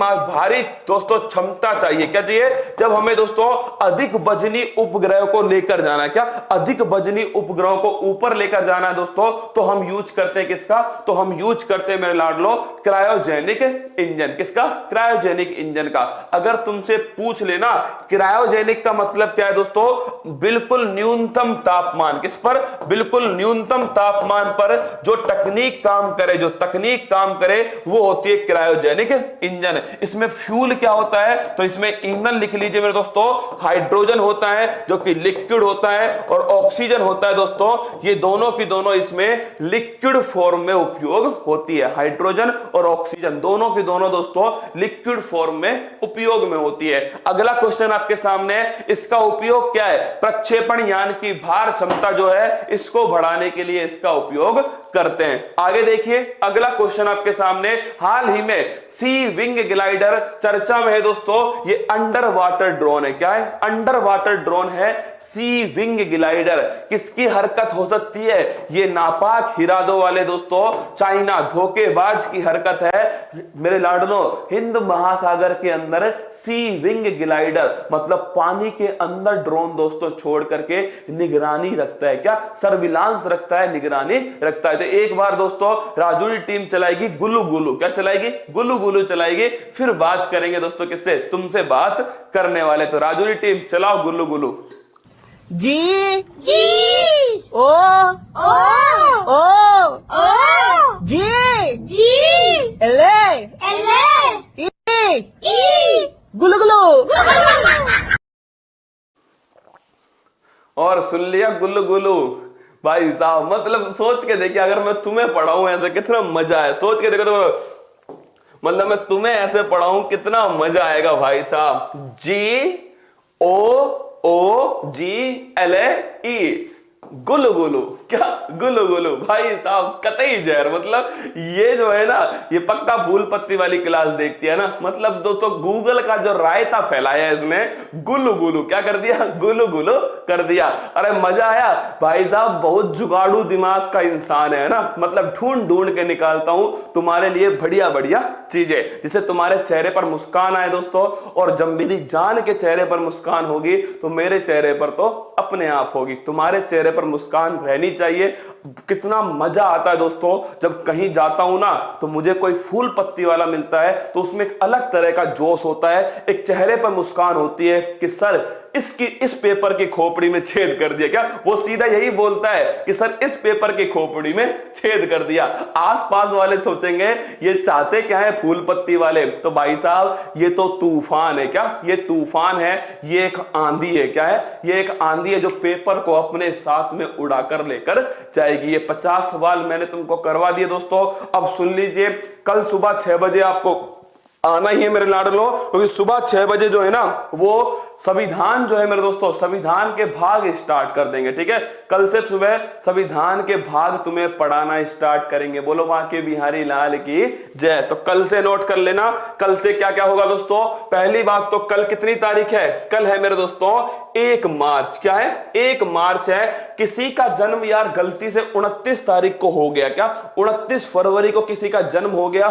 दोस्तों क्षमता चाहिए। क्या चाहिए? जब हमें दोस्तों अधिक वजनी उपग्रह को लेकर जाना है। क्या? अधिक वजनी उपग्रहों को ऊपर लेकर जाना है दोस्तों, तो हम यूज करते हैं किसका? तो हम यूज करते हैं मेरे लाडलो क्रायोजेनिक इंजन। किसका? क्रायोजेनिक इंजन का। अगर तुमसे पूछ लेना क्रायोजेनिक का मतलब क्या है दोस्तों, बिल्कुल न्यूनतम तापमान, किस पर? बिल्कुल न्यूनतम तापमान पर जो तकनीक काम करे वो होती है क्रायोजेनिक इंजन। इसमें फ्यूल क्या होता है? तो इसमें ईंधन लिख लीजिए मेरे दोस्तों, हाइड्रोजन होता है जो कि लिक्विड होता है, और ऑक्सीजन होता है दोस्तों। ये दोनों की दोनों इसमें लिक्विड फॉर्म में उपयोग होती है। हाइड्रोजन और ऑक्सीजन दोनों की दोनों दोस्तों लिक्विड फॉर्म में उपयोग में होती है। अगला क्वेश्चन आपके सामने है, इसका उपयोग क्या है? प्रक्षेपण यान की भार क्षमता जो है इसको बढ़ाने के लिए इसका उपयोग करते हैं। आगे देखिए, अगला क्वेश्चन आपके सामने, हाल ही में सी विंग ग्लाइडर चर्चा में है दोस्तों। ये अंडर वाटर ड्रोन है। क्या है? अंडर वाटर ड्रोन है सी विंग ग्लाइडर। किसकी हरकत हो सकती है? ये नापाक इरादों वाले दोस्तों चाइना धोखेबाज की हरकत है मेरे लाडलो। हिंद महासागर के अंदर सी विंग ग्लाइडर मतलब पानी के अंदर ड्रोन दोस्तों छोड़ करके निगरानी रखता है। क्या? सर्विलांस रखता है, निगरानी रखता है। तो एक बार दोस्तों राजूरी टीम चलाएगी गुल्लू गुल्लू। क्या चलाएगी? गुल्लू गुल्लू चलाएगी। फिर बात करेंगे दोस्तों किससे? तुमसे बात करने वाले। तो राजूरी टीम चलाओ गुल्लू गुल्लू। जी जी ओ ओ ओ ओ जी जी एले एले ई गुल्लू गुल्लू। और सुन लिया गुल्लू गुल्लू। भाई साहब मतलब सोच के देखिए, अगर मैं तुम्हें पढ़ाऊं ऐसे कितना मजा है। सोच के देखो तो मतलब मैं तुम्हें ऐसे पढ़ाऊं कितना मजा आएगा भाई साहब। GOOGLE गुल्लू गुल्लू। क्या गुल्लू गुल्लू भाई साहब, कतई जहर। मतलब ये जो है ना, ये पक्का फूल पत्ती वाली क्लास देखती है ना। मतलब दोस्तों गूगल का जो रायता फैलाया है इसने, गुल्लू गुल्लू क्या कर दिया, गुल्लू गुल्लू कर दिया। अरे मजा आया भाई साहब, बहुत जुगाड़ू दिमाग का इंसान है ना। मतलब ढूंढ ढूंढ के निकालता हूं तुम्हारे लिए बढ़िया बढ़िया चीजें, जिससे तुम्हारे चेहरे पर मुस्कान आए दोस्तों। और जब मेरी जान के चेहरे पर मुस्कान होगी तो मेरे चेहरे पर तो अपने आप होगी। तुम्हारे चेहरे पर मुस्कान रहनी चाहिए। कितना मजा आता है दोस्तों जब कहीं जाता हूं ना, तो मुझे कोई फूल पत्ती वाला मिलता है तो उसमें एक अलग तरह का जोश होता है, एक चेहरे पर मुस्कान होती है कि सर इस पेपर की खोपड़ी में छेद कर दिया। क्या वो सीधा यही बोलता है कि सर इस पेपर की खोपड़ी में छेद कर दिया। आसपास वाले सोचेंगे ये चाहते क्या है फूल पत्ती वाले, तो भाई साहब ये तो तूफान है। क्या ये तूफान है, ये एक आंधी है। क्या है ये एक आंधी है जो पेपर को अपने साथ में उड़ाकर लेकर जाएगी। ये 50 सवाल मैंने तुमको करवा दिए दोस्तों। अब सुन लीजिए, कल सुबह 6 बजे आपको आना ही है मेरे लाडलो, क्योंकि सुबह 6 बजे जो है ना वो संविधान जो है मेरे दोस्तों, संविधान के भाग स्टार्ट कर देंगे। ठीक है, कल से सुबह संविधान के भाग तुम्हें पढ़ाना स्टार्ट करेंगे। बोलो बांके बिहारी लाल की जय। तो कल से नोट कर लेना, कल से क्या क्या होगा दोस्तों। पहली बात तो कल कितनी तारीख है, कल है मेरे दोस्तों 1 मार्च। क्या है 1 मार्च है। किसी का जन्म यार गलती से 29 तारीख को हो गया, क्या 29 फरवरी को किसी का जन्म हो गया,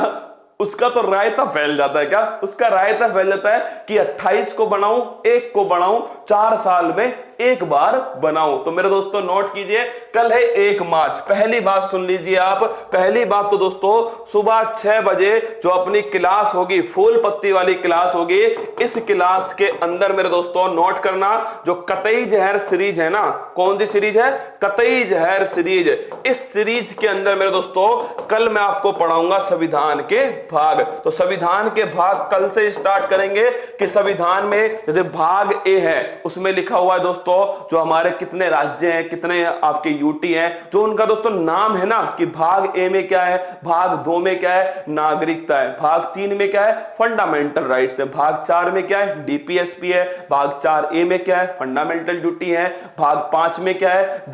उसका तो रायता फैल जाता है। क्या उसका रायता फैल जाता है कि 28 को बनाऊं, 1 को बनाऊं, 4 साल में एक बार बनाऊं। तो मेरे दोस्तों नोट कीजिए, कल है 1 मार्च। पहली बात सुन लीजिए आप, पहली बात तो दोस्तों सुबह 6 बजे जो अपनी क्लास होगी, फूल पत्ती वाली क्लास होगी, इस क्लास के अंदर मेरे दोस्तों नोट करना, जो कतई जहर सीरीज है ना, कौन सी सीरीज है, कतई जहर सीरीज। इस सीरीज के अंदर मेरे दोस्तों कल मैं आपको पढ़ाऊंगा संविधान के भाग। तो संविधान के भाग कल से स्टार्ट करेंगे कि संविधान में जैसे भाग ए है, उसमें लिखा हुआ है दोस्तों जो हमारे कितने राज्य हैं, कितने आपके यूटी हैं, जो उनका दोस्तों नाम है ना, कि भाग ए में क्या है, भाग 2 में क्या है, नागरिकता है, भाग 3 में क्या है, फंडामेंटल राइट्स है, भाग 4 में क्या है, डीपीएसपी है, भाग 4 ए में क्या है, फंडामेंटल ड्यूटी है, भाग 5 में क्या है,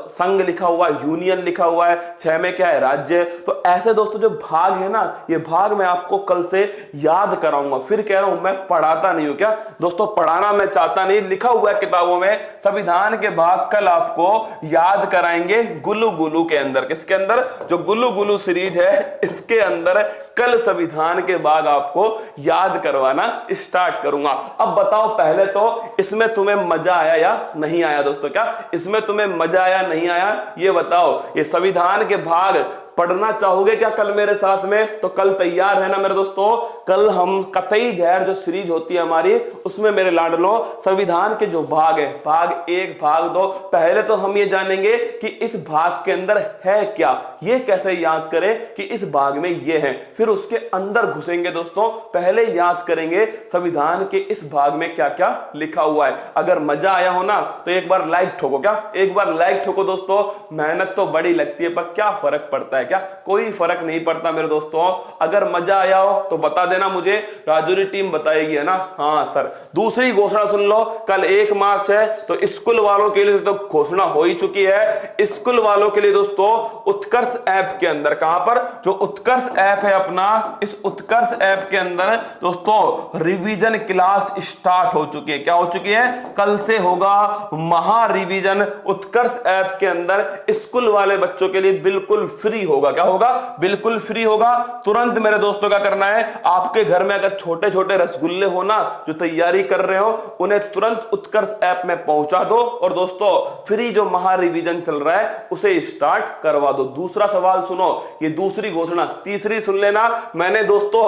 संघ लिखा हुआ है, यूनियन लिखा हुआ है, 6 में क्या है, राज्य। तो ऐसे दोस्तों जो भाग है ना, ये भाग मैं आपको कल से याद कराऊंगा। फिर कह रहा हूं मैं पढ़ाता नहीं हूं। क्या दोस्तों पढ़ाना मैं चाहता नहीं, लिखा हुआ है किताबों में संविधान के भाग कल आपको याद कराएंगे गुल्लू गुल्लू के अंदर। किसके अंदर, जो गुल्लू गुल्लू सीरीज है इसके अंदर कल संविधान के भाग आपको याद करवाना स्टार्ट करूंगा। अब बताओ पहले तो इसमें तुम्हें मजा आया या नहीं आया दोस्तों। क्या इसमें तुम्हें मजा आया नहीं आया ये बताओ। ये संविधान के भाग पढ़ना चाहोगे क्या कल मेरे साथ में, तो कल तैयार है ना मेरे दोस्तों। कल हम कतई जहर जो सीरीज होती है हमारी, उसमें मेरे लाडलो संविधान के जो भाग है, भाग 1 भाग 2, पहले तो हम ये जानेंगे कि इस भाग के अंदर है क्या, ये कैसे याद करें कि इस भाग में ये है। फिर उसके अंदर घुसेंगे दोस्तों, पहले याद करेंगे संविधान के इस भाग में क्या क्या लिखा हुआ है। अगर मजा आया हो ना तो एक बार लाइक ठोको। क्या एक बार लाइक ठोको दोस्तों। मेहनत तो बड़ी लगती है पर क्या फर्क पड़ता है, क्या कोई फर्क नहीं पड़ता मेरे दोस्तों। अगर मजा आया हो तो बता देना मुझे, राजौरी टीम बताएगी है ना। हाँ सर। दूसरी घोषणा सुन लो, कल 1 मार्च है तो स्कूल वालों के लिए तो घोषणा हो ही चुकी है। स्कूल वालों के लिए दोस्तों उत्कर्ष ऐप के अंदर, कहां पर, जो उत्कर्ष ऐप है अपना, इस उत्कर्ष ऐप के अंदर दोस्तों रिवीजन क्लास स्टार्ट हो चुकी है। क्या हो चुकी है, कल से होगा महा रिवीजन। उत्कर्ष ऐप के अंदर स्कूल वाले बच्चों के लिए बिल्कुल फ्री होगा। क्या होगा, बिल्कुल फ्री होगा। तुरंत मेरे दोस्तों क्या करना है, आपके घर में अगर छोटे छोटे रसगुल्ले हो ना, जो तैयारी कर रहे हो, उन्हें तुरंत उत्कर्ष ऐप में पहुंचा दो और दोस्तों फ्री जो महा रिवीजन चल रहा है उसे स्टार्ट करवा दो। दूसरा सवाल सुनो, ये दूसरी घोषणा। तीसरी सुन लेना, मैंने दोस्तों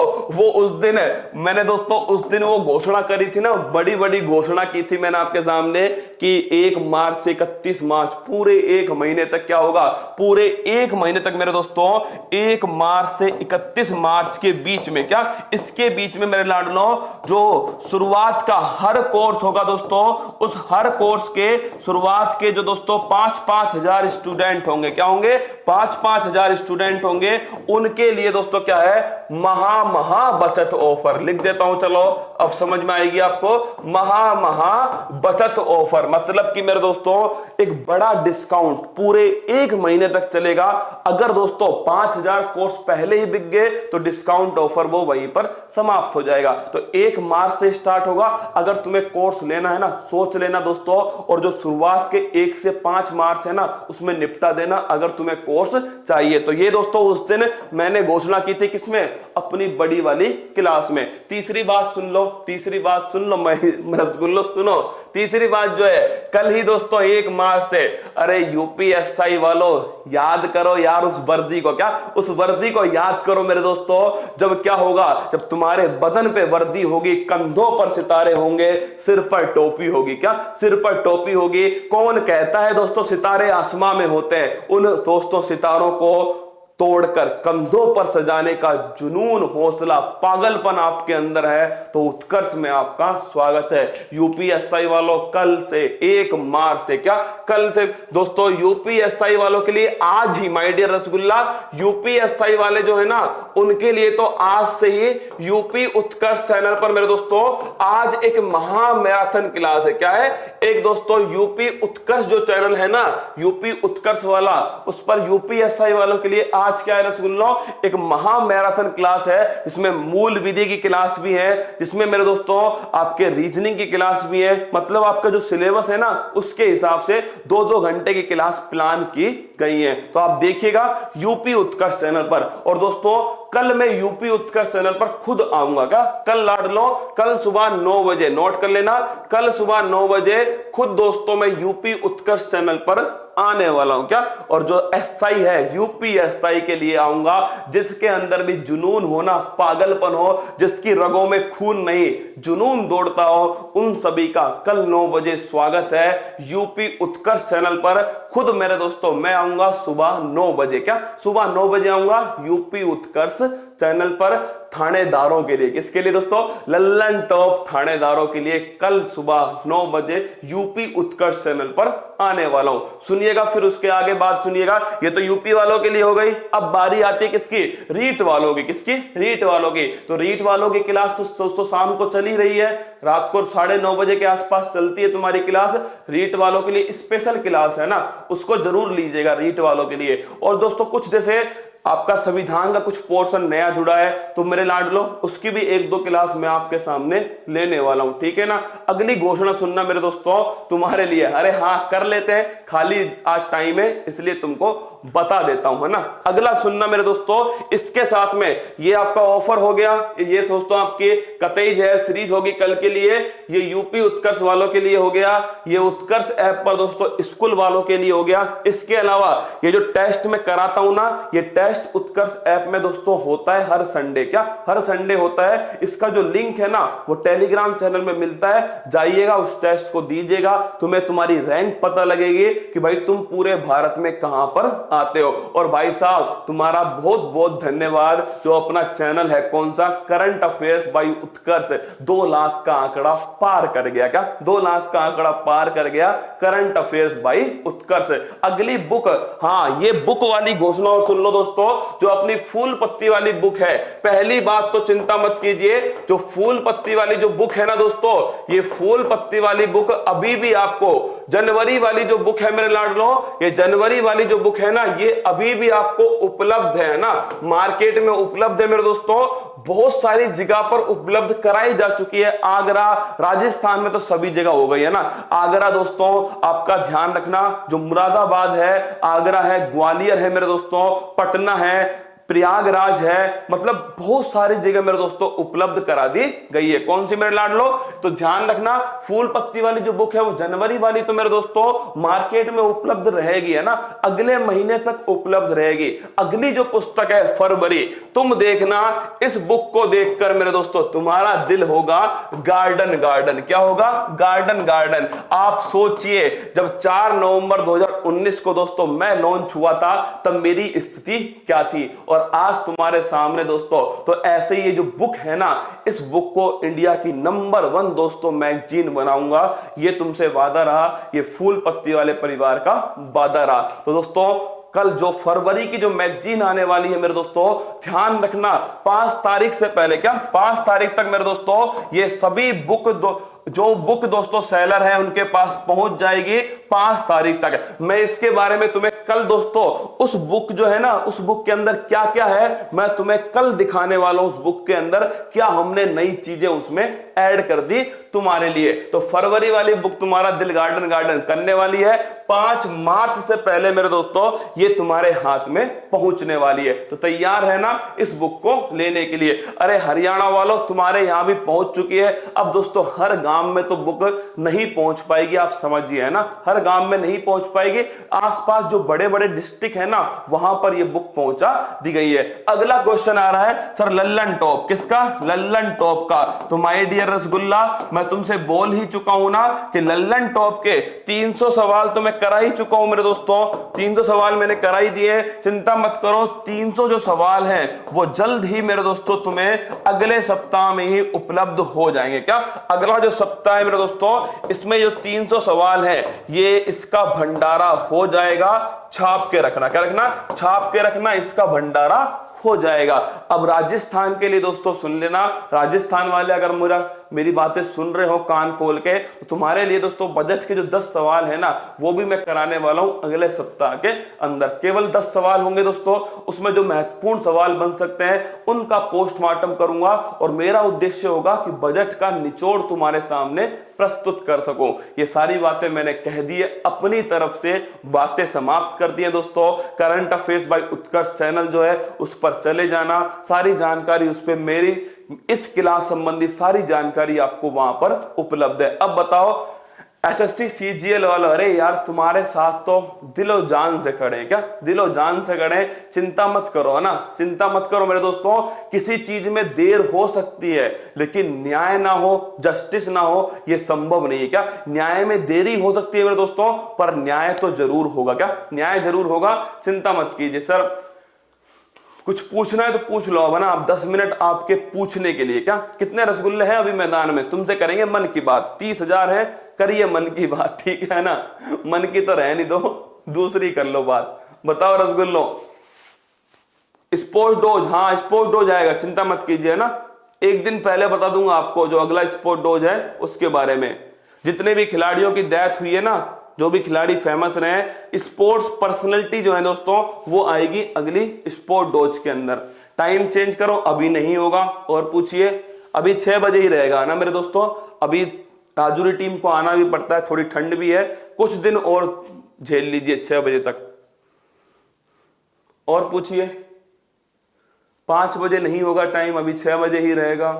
उस दिन वो घोषणा करी थी ना, बड़ी बड़ी घोषणा की थी मैंने आपके सामने कि 1 मार्च से 31 मार्च पूरे एक महीने तक क्या होगा, पूरे एक महीने तक मेरे दोस्तों 1 मार्च से 31 मार्च के बीच में क्या, इसके बीच में मेरे लाडलों जो शुरुआत का हर कोर्स होगा दोस्तों, उस हर कोर्स के शुरुआत के जो दोस्तों 5-5 हजार स्टूडेंट होंगे, क्या होंगे, 5-5 हजार स्टूडेंट होंगे, उनके लिए दोस्तों क्या है, महा बचत ऑफर। लिख देता हूं, चलो अब समझ में आएगी आपको। महा बचत ऑफर मतलब कि मेरे दोस्तों एक बड़ा डिस्काउंट पूरे एक महीने तक चलेगा। अगर दोस्तों 5000 कोर्स पहले ही बिक गए तो डिस्काउंट ऑफर वो वहीं पर समाप्त हो जाएगा। तो 1 मार्च से स्टार्ट होगा। अगर तुम्हें कोर्स लेना है ना, सोच लेना दोस्तों, और जो शुरुआत के 1 से 5 मार्च है ना, उसमें निपटा देना अगर तुम्हें कोर्स चाहिए। तो ये दोस्तों उस दिन मैंने घोषणा की थी, किसमें, अपनी बड़ी वाली क्लास में। तीसरी बात सुन लो, तीसरी बात सुन लो, मैं रसगुल्लो सुनो। तीसरी बात जो है, कल ही दोस्तों 1 मार्च से, अरे यूपीएसआई वालों याद करो यार उस वर्दी को, क्या उस वर्दी को याद करो मेरे दोस्तों। जब क्या होगा, जब तुम्हारे बदन पे वर्दी होगी, कंधों पर सितारे होंगे, सिर पर टोपी होगी, क्या सिर पर टोपी होगी। कौन कहता है दोस्तों सितारे आसमां में होते हैं, उन दोस्तों सितारों को तोड़कर कंधों पर सजाने का जुनून, हौसला, पागलपन आपके अंदर है, तो उत्कर्ष में आपका स्वागत है। यूपीएसआई वालों कल से 1 मार्च से, क्या कल से दोस्तों यूपीएसआई वालों के लिए आज ही, माय डियर रसगुल्ला, यूपीएसआई वाले जो है ना, उनके लिए तो आज से ही यूपी उत्कर्ष चैनल पर मेरे दोस्तों आज एक महा मैराथन क्लास है। क्या है, एक दोस्तों यूपी उत्कर्ष जो चैनल है ना, यूपी उत्कर्ष वाला, उस पर यूपीएसआई वालों के लिए आज क्या है रसगुल्लों, एक महा मैराथन क्लास है, जिसमें मूल विधि की क्लास भी है, जिसमें मेरे दोस्तों आपके रीजनिंग की क्लास भी है। मतलब आपका जो सिलेबस है ना, उसके हिसाब से 2-2 घंटे की क्लास प्लान की गई है। तो आप देखिएगा यूपी उत्कर्ष चैनल पर। और दोस्तों कल मैं यूपी उत्कर्ष चैनल पर खुद आऊंगा, क्या कल लाडलो, कल सुबह 9 बजे, नोट कर लेना, कल सुबह 9 बजे खुद दोस्तों मैं यूपी उत्कर्ष चैनल पर आने वाला हूं, क्या। और जो एसआई है, यूपीएसआई के लिए आऊंगा, जिसके अंदर भी जुनून हो ना, पागलपन हो, जिसकी रगों में खून नहीं जुनून दौड़ता हो, उन सभी का कल 9 बजे स्वागत है यूपी उत्कर्ष चैनल पर। खुद मेरे दोस्तों मैं आऊंगा सुबह 9 बजे, क्या सुबह 9 बजे आऊंगा यूपी उत्कर्ष चैनल पर, थानेदारों के लिए। किसके लिए दोस्तों, लल्लन टॉप थानेदारों के लिए कल सुबह 9 बजे यूपी उत्कर्ष चैनल पर आने वाला हूं। सुनिएगा, फिर उसके आगे बात सुनिएगा। ये तो यूपी वालों के लिए हो गई। अब बारी आती है किसकी, रीट वालों की। किसकी, रीट वालों की। तो रीट वालों की क्लास तो दोस्तों शाम को चली रही है, रात को 9:30 बजे के आसपास चलती है तुम्हारी क्लास। रीट वालों के लिए स्पेशल क्लास है ना, उसको जरूर लीजिएगा रीट वालों के लिए। और दोस्तों कुछ जैसे आपका संविधान का कुछ पोर्शन नया जुड़ा है, तो मेरे लाडलो उसकी भी 1-2 क्लास मैं आपके सामने लेने वाला हूं, ठीक है ना। अगली घोषणा सुनना मेरे दोस्तों तुम्हारे लिए। अरे हाँ कर लेते हैं, खाली आज टाइम है इसलिए तुमको बता देता हूं, है ना। अगला सुनना मेरे दोस्तों, इसके साथ में ये आपका ऑफर हो गया, ये दोस्तों आपकी कतई जहर सीरीज होगी कल के लिए, ये यूपी उत्कर्ष वालों के लिए हो गया, ये उत्कर्ष ऐप पर दोस्तों स्कूल वालों के लिए हो गया। इसके अलावा ये जो टेस्ट में कराता हूं ना, ये टेस्ट उत्कर्ष ऐप में दोस्तों होता है हर संडे, क्या हर संडे होता है। इसका जो लिंक है ना, वो टेलीग्राम चैनल में मिलता है, जाइएगा उस टेस्ट को दीजिएगा, तुम्हें तुम्हारी रैंक पता लगेगी कि भाई तुम पूरे भारत में कहां पर आते हो। और भाई साहब तुम्हारा बहुत बहुत धन्यवाद जो अपना चैनल है, कौन सा, करंट अफेयर्स बाय उत्कर्ष, 2 लाख का आंकड़ा पार कर गया, क्या 2 लाख का आंकड़ा पार कर गया करंट अफेयर्स बाय उत्कर्ष। अगली बुक, हाँ ये बुक वाली घोषणा और सुन लो दोस्तों, जो अपनी फूल पत्ती वाली बुक है। पहली बात तो चिंता मत कीजिए, जो फूल पत्ती वाली जो बुक है ना दोस्तों, ये फूल पत्ती वाली बुक अभी भी आपको, जनवरी वाली जो बुक है मेरे लाडलो, ये जनवरी वाली जो बुक है ना, ये अभी भी आपको उपलब्ध है ना, मार्केट में उपलब्ध है मेरे दोस्तों। बहुत सारी जगह पर उपलब्ध कराई जा चुकी है, आगरा, राजस्थान में तो सभी जगह हो गई है ना। आगरा दोस्तों आपका ध्यान रखना, जो मुरादाबाद है, आगरा है, ग्वालियर है मेरे दोस्तों, पटना है, प्रयागराज है, मतलब बहुत सारी जगह मेरे दोस्तों उपलब्ध करा दी गई है। कौन सी मेरे लाडलो? तो ध्यान रखना, फूल पत्ती वाली जो बुक है वो जनवरी वाली तो मेरे दोस्तों मार्केट में उपलब्ध रहेगी, है ना, अगले महीने तक उपलब्ध रहेगी। अगली जो पुस्तक है फरवरी, तुम देखना इस बुक को देखकर मेरे दोस्तों तुम्हारा दिल होगा गार्डन गार्डन। क्या होगा? Garden garden. आप सोचिए, जब 4 नवंबर 2019 को दोस्तों मैं लॉन्च हुआ था तब मेरी स्थिति क्या थी, और आज तुम्हारे सामने दोस्तों तो ऐसे ही ये जो बुक है ना, इस बुक को इंडिया की नंबर 1 दोस्तों मैगजीन बनाऊंगा, ये तुमसे वादा रहा, ये फूल पत्ती वाले परिवार का वादा रहा। तो दोस्तों कल जो फरवरी की जो मैगजीन आने वाली है मेरे दोस्तों, ध्यान रखना 5 तारीख से पहले, क्या 5 तारीख तक मेरे दोस्तों ये सभी बुक जो बुक दोस्तों सेलर है उनके पास पहुंच जाएगी 5 तारीख तक। मैं इसके बारे में तुम्हें कल दोस्तों उस बुक जो है ना, उस बुक के अंदर क्या क्या है मैं तुम्हें कल दिखाने वाला हूं। उस बुक के अंदर क्या हमने नई चीजें उसमें ऐड कर दी तुम्हारे लिए। तो फरवरी वाली बुक तुम्हारा दिल गार्डन गार्डन करने वाली है। 5 मार्च से पहले मेरे दोस्तों ये तुम्हारे हाथ में पहुंचने वाली है, तो तैयार है ना इस बुक को लेने के लिए। अरे हरियाणा वालों, तुम्हारे यहां भी पहुंच चुकी है। अब दोस्तों हर गांव में तो बुक नहीं पहुंच पाएगी, आप समझिए, है ना, हर गांव में नहीं पहुंच पाएगी। आसपास जो बड़े बड़े डिस्ट्रिक्ट है ना, वहां पर ये बुक पहुंचा दी गई है। अगला क्वेश्चन आ रहा है सर लल्लन टॉप, किसका? लल्लन टॉप का। तो माय डियर रसगुल्ला, मैं तुमसे बोल ही चुका हूं ना कि लल्लन टॉप के 300 सवाल तो मैं करा ही चुका हूं मेरे दोस्तों, 300 सवाल मैंने करा ही दिए। चिंता मत करो, 300 जो सवाल हैं वो जल्द ही मेरे दोस्तों तुम्हें अगले सप्ताह में ही उपलब्ध हो जाएंगे। क्या अगला जो सप्ताह है मेरे दोस्तों, इसमें जो 300 सवाल है ये इसका भंडारा हो जाएगा। छाप के रखना, क्या रखना? छाप के रखना, इसका भंडारा हो जाएगा। अब राजस्थान के लिए दोस्तों सुन लेना, राजस्थान वाले अगर मेरी बातें सुन रहे हो कान खोल के, तो तुम्हारे लिए दोस्तों बजट के जो 10 सवाल है ना, वो भी मैं कराने वाला हूं अगले सप्ताह के अंदर। केवल 10 सवाल होंगे दोस्तों, उसमें जो महत्वपूर्ण सवाल बन सकते हैं उनका पोस्टमार्टम करूंगा, और मेरा उद्देश्य होगा कि बजट का निचोड़ तुम्हारे सामने प्रस्तुत कर सकूं। ये सारी बातें मैंने कह दी है, अपनी तरफ से बातें समाप्त कर दी है दोस्तों। करंट अफेयर्स बाय उत्कर्ष चैनल जो है उस पर चले जाना, सारी जानकारी उस पर, मेरी इस क्लास संबंधी सारी जानकारी आपको वहां पर उपलब्ध है। अब बताओ एसएससी सीजीएल वाला, अरे यार तुम्हारे साथ तो दिलो जान से खड़े हैं, क्या दिलो जान से खड़े हैं। चिंता मत करो, है ना, चिंता मत करो मेरे दोस्तों। किसी चीज में देर हो सकती है लेकिन न्याय ना हो, जस्टिस ना हो, यह संभव नहीं है। क्या न्याय में देरी हो सकती है मेरे दोस्तों, पर न्याय तो जरूर होगा। क्या न्याय जरूर होगा, चिंता मत कीजिए। सर कुछ पूछना है तो पूछ लो, है ना, आप 10 मिनट आपके पूछने के लिए। क्या कितने रसगुल्ले हैं अभी मैदान में? तुमसे करेंगे मन की बात। 30,000 है, करिए मन की बात, ठीक है ना। मन की तो रहने दो, दूसरी कर लो बात। बताओ रसगुल्लो, स्पोर्ट डोज, हाँ स्पोर्ट डोज आएगा, चिंता मत कीजिए, ना। एक दिन पहले बता दूंगा आपको जो अगला स्पोर्ट डोज है उसके बारे में। जितने भी खिलाड़ियों की डेथ हुई है ना, जो भी खिलाड़ी फेमस रहे, स्पोर्ट्स पर्सनैलिटी जो है दोस्तों, वो आएगी अगली स्पोर्ट डोज के अंदर। टाइम चेंज करो, अभी नहीं होगा। और पूछिए, अभी 6 बजे ही रहेगा ना मेरे दोस्तों। अभी राजूरी टीम को आना भी पड़ता है, थोड़ी ठंड भी है, कुछ दिन और झेल लीजिए 6 बजे तक। और पूछिए, 5 बजे नहीं होगा टाइम, अभी 6 बजे ही रहेगा।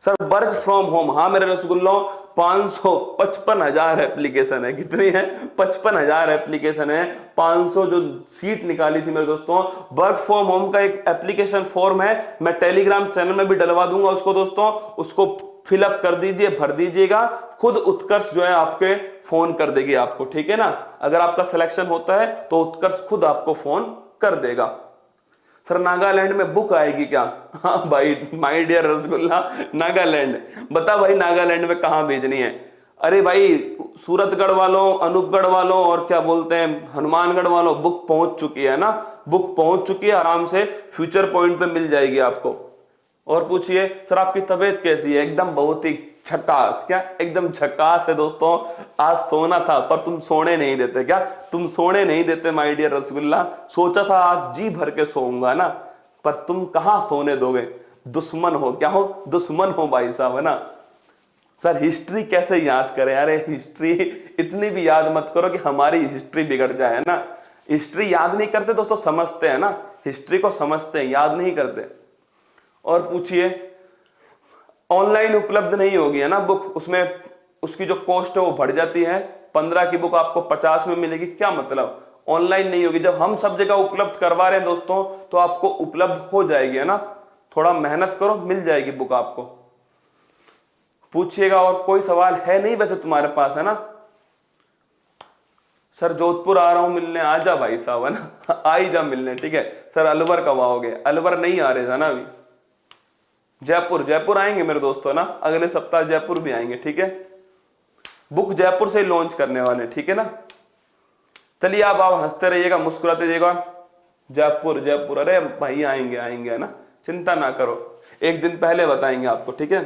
सर वर्क फ्रॉम होम, हाँ मेरे रसगुल्लों, 555,000 एप्लीकेशन है। कितनी है? 55,000 एप्लीकेशन है। 500 जो सीट निकाली थी मेरे दोस्तों, वर्क फ्रॉम होम का एक एप्लीकेशन फॉर्म है, मैं टेलीग्राम चैनल में भी डलवा दूंगा उसको दोस्तों। उसको फिलअप कर दीजिए, भर दीजिएगा, खुद उत्कर्ष जो है आपके फोन कर देगी आपको, ठीक है ना। अगर आपका सिलेक्शन होता है तो उत्कर्ष खुद आपको फोन कर देगा। सर नागालैंड में बुक आएगी क्या? हाँ भाई, माय डियर रसगुल्ला, नागालैंड, बता भाई नागालैंड में कहां भेजनी है? अरे भाई सूरतगढ़ वालों, अनूपगढ़ वालों, और क्या बोलते हैं हनुमानगढ़ वालों, बुक पहुंच चुकी है ना, बुक पहुंच चुकी है, आराम से फ्यूचर पॉइंट पे मिल जाएगी आपको। और पूछिए, सर आपकी तबीयत कैसी है? एकदम बहुत ही झकास, क्या एकदम झकास है दोस्तों। आज सोना था पर तुम सोने नहीं देते, क्या तुम सोने नहीं देते माय डियर रसगुल्ला। सोचा था आज जी भर के सोऊंगा ना, पर तुम कहां सोने दोगे, दुश्मन हो। क्या हो? दुश्मन हो भाई साहब, है ना। सर हिस्ट्री कैसे याद करें? अरे हिस्ट्री इतनी भी याद मत करो कि हमारी हिस्ट्री बिगड़ जाए, है ना। हिस्ट्री याद नहीं करते दोस्तों, समझते हैं ना, हिस्ट्री को समझते हैं, याद नहीं करते। और पूछिए, ऑनलाइन उपलब्ध नहीं होगी है ना बुक, उसमें उसकी जो कॉस्ट है वो बढ़ जाती है, 15 की बुक आपको 50 में मिलेगी, क्या मतलब ऑनलाइन नहीं होगी। जब हम सब जगह उपलब्ध करवा रहे हैं दोस्तों तो आपको उपलब्ध हो जाएगी है ना, थोड़ा मेहनत करो, मिल जाएगी बुक आपको। पूछिएगा, और कोई सवाल है नहीं वैसे तुम्हारे पास है ना? सर जोधपुर आ रहा हूं मिलने, आ जा भाई साहब है ना, आ ही जा मिलने, ठीक है। सर अलवर कब आओगे? अलवर नहीं आ रहे थे ना अभी। जयपुर आएंगे मेरे दोस्तों ना, अगले सप्ताह जयपुर भी आएंगे, ठीक है। बुक जयपुर से लॉन्च करने वाले, ठीक है ना। चलिए आप हंसते रहिएगा, मुस्कुराते रहिएगा। जयपुर, अरे भाई आएंगे है ना, चिंता ना करो, एक दिन पहले बताएंगे आपको, ठीक है।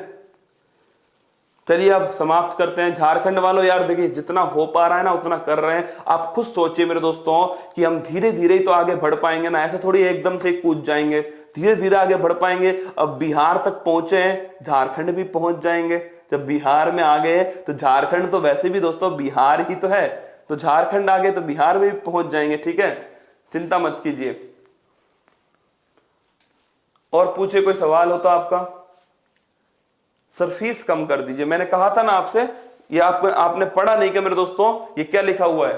चलिए अब समाप्त करते हैं। झारखंड वालों यार देखिए, जितना हो पा रहा है ना उतना कर रहे हैं। आप खुद सोचिए मेरे दोस्तों कि हम धीरे धीरे ही तो आगे बढ़ पाएंगे ना, ऐसे थोड़ी एकदम से कूद जाएंगे, धीरे धीरे आगे बढ़ पाएंगे। अब बिहार तक पहुंचे हैं, झारखंड भी पहुंच जाएंगे। जब बिहार में आ गए तो झारखंड तो वैसे भी दोस्तों बिहार ही तो है, तो झारखंड आ गए तो बिहार में भी पहुंच जाएंगे, ठीक है, चिंता मत कीजिए। और पूछे कोई सवाल हो तो आपका। सर फीस कम कर दीजिए, मैंने कहा था ना आपसे, ये आपने पढ़ा नहीं क्या मेरे दोस्तों, ये क्या लिखा हुआ है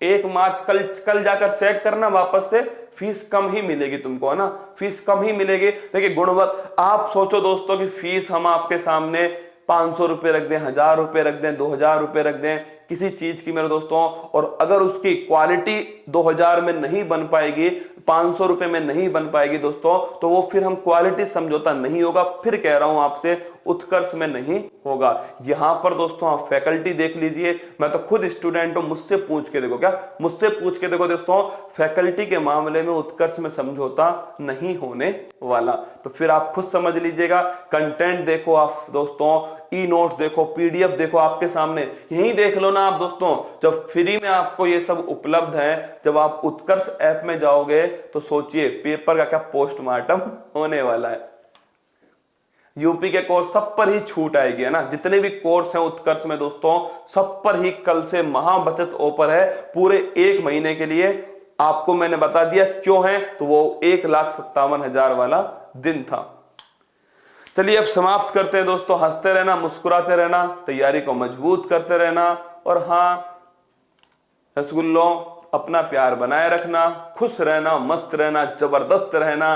1 मार्च, कल जाकर चेक करना वापस से, फीस कम ही मिलेगी तुमको है ना, फीस कम ही मिलेगी। देखिए गुणवत्ता, आप सोचो दोस्तों कि फीस हम आपके सामने 500 रुपए रख दें, 1000 रुपए रख दें, 2000 रुपए रख दें किसी चीज की मेरे दोस्तों, और अगर उसकी क्वालिटी 2000 में नहीं बन पाएगी, 500 रुपए में नहीं बन पाएगी दोस्तों, तो वो फिर हम क्वालिटी समझौता नहीं होगा। फिर कह रहा हूं आपसे, उत्कर्ष में नहीं होगा। यहां पर दोस्तों आप फैकल्टी देख लीजिए, मैं तो खुद स्टूडेंट हूं, मुझसे पूछ के देखो, क्या मुझसे पूछ के देखो दोस्तों, फैकल्टी के मामले में उत्कर्ष में समझौता नहीं होने वाला। तो फिर आप खुद समझ लीजिएगा। कंटेंट देखो आप दोस्तों, ई नोट्स देखो, पीडीएफ देखो, आपके सामने यही देख लो ना आप दोस्तों। जब फ्री में आपको ये सब उपलब्ध है, जब आप उत्कर्ष ऐप में जाओगे तो सोचिए पेपर का क्या पोस्टमार्टम होने वाला है। यूपी के कोर्स सब पर ही छूट आएगी है ना, जितने भी कोर्स हैं उत्कर्ष में दोस्तों सब पर ही कल से महाबचत ऑफर है पूरे 1 महीने के लिए। आपको मैंने बता दिया क्यों है, तो वो 1,57,000 वाला दिन था। चलिए अब समाप्त करते हैं दोस्तों। हंसते रहना, मुस्कुराते रहना, तैयारी को मजबूत करते रहना, और हाँ रसगुल्लों अपना प्यार बनाए रखना, खुश रहना, मस्त रहना, जबरदस्त रहना,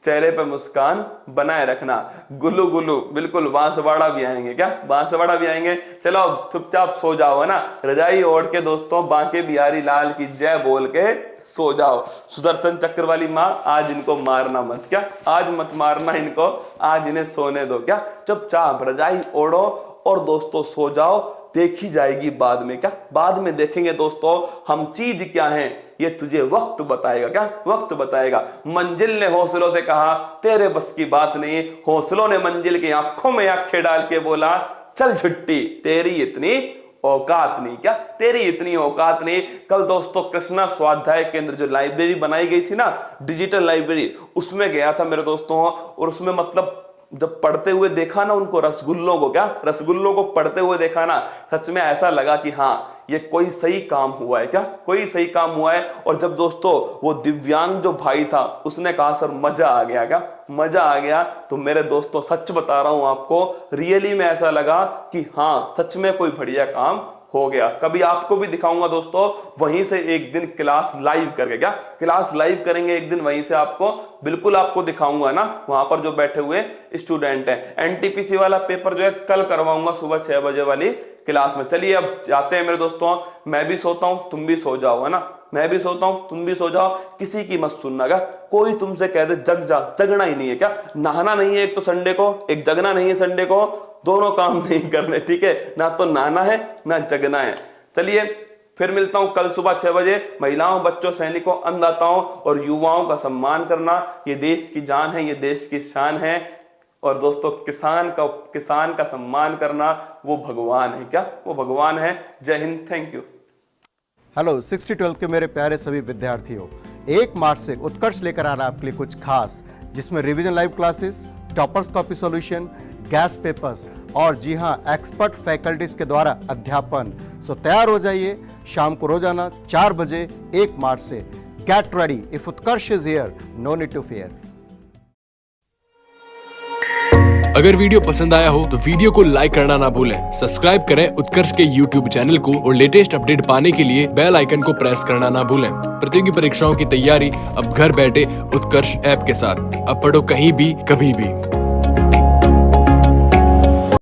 चेहरे पे मुस्कान बनाए रखना। गुल्लू गुल्लू बिल्कुल, बांसवाड़ा भी आएंगे, क्या बांसवाड़ा भी आएंगे। चलो अब चुपचाप सो जाओ है ना, रजाई ओढ़ के दोस्तों बांके बिहारी लाल की जय बोल के सो जाओ। सुदर्शन चक्र वाली माँ, आज इनको मारना मत, क्या आज मत मारना इनको, आज इन्हें सोने दो, क्या चुपचाप रजाई ओढ़ो और दोस्तों सो जाओ। देखी जाएगी बाद में, क्या बाद में देखेंगे दोस्तों हम चीज क्या है, ये तुझे वक्त बताएगा, क्या वक्त बताएगा। मंजिल ने हौसलों से कहा तेरे बस की बात नहीं, हौसलों ने मंजिल की आंखों में आंखें डाल के बोला चल छुट्टी, तेरी इतनी औकात नहीं, क्या तेरी इतनी औकात नहीं। कल दोस्तों कृष्णा स्वाध्याय केंद्र जो लाइब्रेरी बनाई गई थी ना, डिजिटल लाइब्रेरी, उसमें गया था मेरे दोस्तों, और उसमें मतलब जब पढ़ते हुए देखा ना उनको, रसगुल्लों को, क्या रसगुल्लों को पढ़ते हुए देखा ना, सच में ऐसा लगा कि हाँ ये कोई सही काम हुआ है, क्या कोई सही काम हुआ है। और जब दोस्तों वो दिव्यांग जो भाई था उसने कहा सर मजा आ गया, क्या मजा आ गया, तो मेरे दोस्तों सच बता रहा हूं आपको, रियली में ऐसा लगा कि हाँ सच में कोई बढ़िया काम हो गया। कभी आपको भी दिखाऊंगा दोस्तों, वहीं से एक दिन क्लास लाइव करके, क्या क्लास लाइव करेंगे एक दिन, वहीं से आपको बिल्कुल आपको दिखाऊंगा ना, वहां पर जो बैठे हुए स्टूडेंट हैं। एनटीपीसी वाला पेपर जो है कल करवाऊंगा सुबह 6 बजे वाली क्लास में। चलिए अब जाते हैं मेरे दोस्तों, मैं भी सोता हूं, तुम भी सो जाओ है ना, मैं भी सोता हूं, तुम भी सो जाओ, किसी की मत सुनना, क्या कोई तुमसे कह दे जग जा, जगना ही नहीं है, क्या नहाना नहीं है एक तो संडे को, एक जगना नहीं है संडे को, दोनों काम नहीं करने, ठीक है, ना तो नहाना है ना जगना है। चलिए फिर मिलता हूं कल सुबह 6 बजे। महिलाओं, बच्चों, सैनिकों, अन्नदाताओं और युवाओं का सम्मान करना ये देश की जान है, ये देश की शान है। और दोस्तों किसान का सम्मान करना वो भगवान है, क्या वो भगवान है। जय हिंद, थैंक यू। हेलो 60-12 के मेरे प्यारे सभी विद्यार्थियों, 1 मार्च से उत्कर्ष लेकर आ रहा है आपके लिए कुछ खास, जिसमें revision live classes, toppers copy solution, gas papers और जी हाँ एक्सपर्ट फैकल्टीज के द्वारा अध्यापन। सो तैयार हो जाइए शाम को रोजाना 4 बजे 1 मार्च से। Get ready, if Utkarsh is here, no need to fear. अगर वीडियो पसंद आया हो तो वीडियो को लाइक करना ना भूलें। सब्सक्राइब करें उत्कर्ष के YouTube चैनल को और लेटेस्ट अपडेट पाने के लिए बेल आइकन को प्रेस करना ना भूलें। प्रतियोगी परीक्षाओं की तैयारी अब घर बैठे उत्कर्ष ऐप के साथ। अब पढ़ो कहीं भी कभी भी।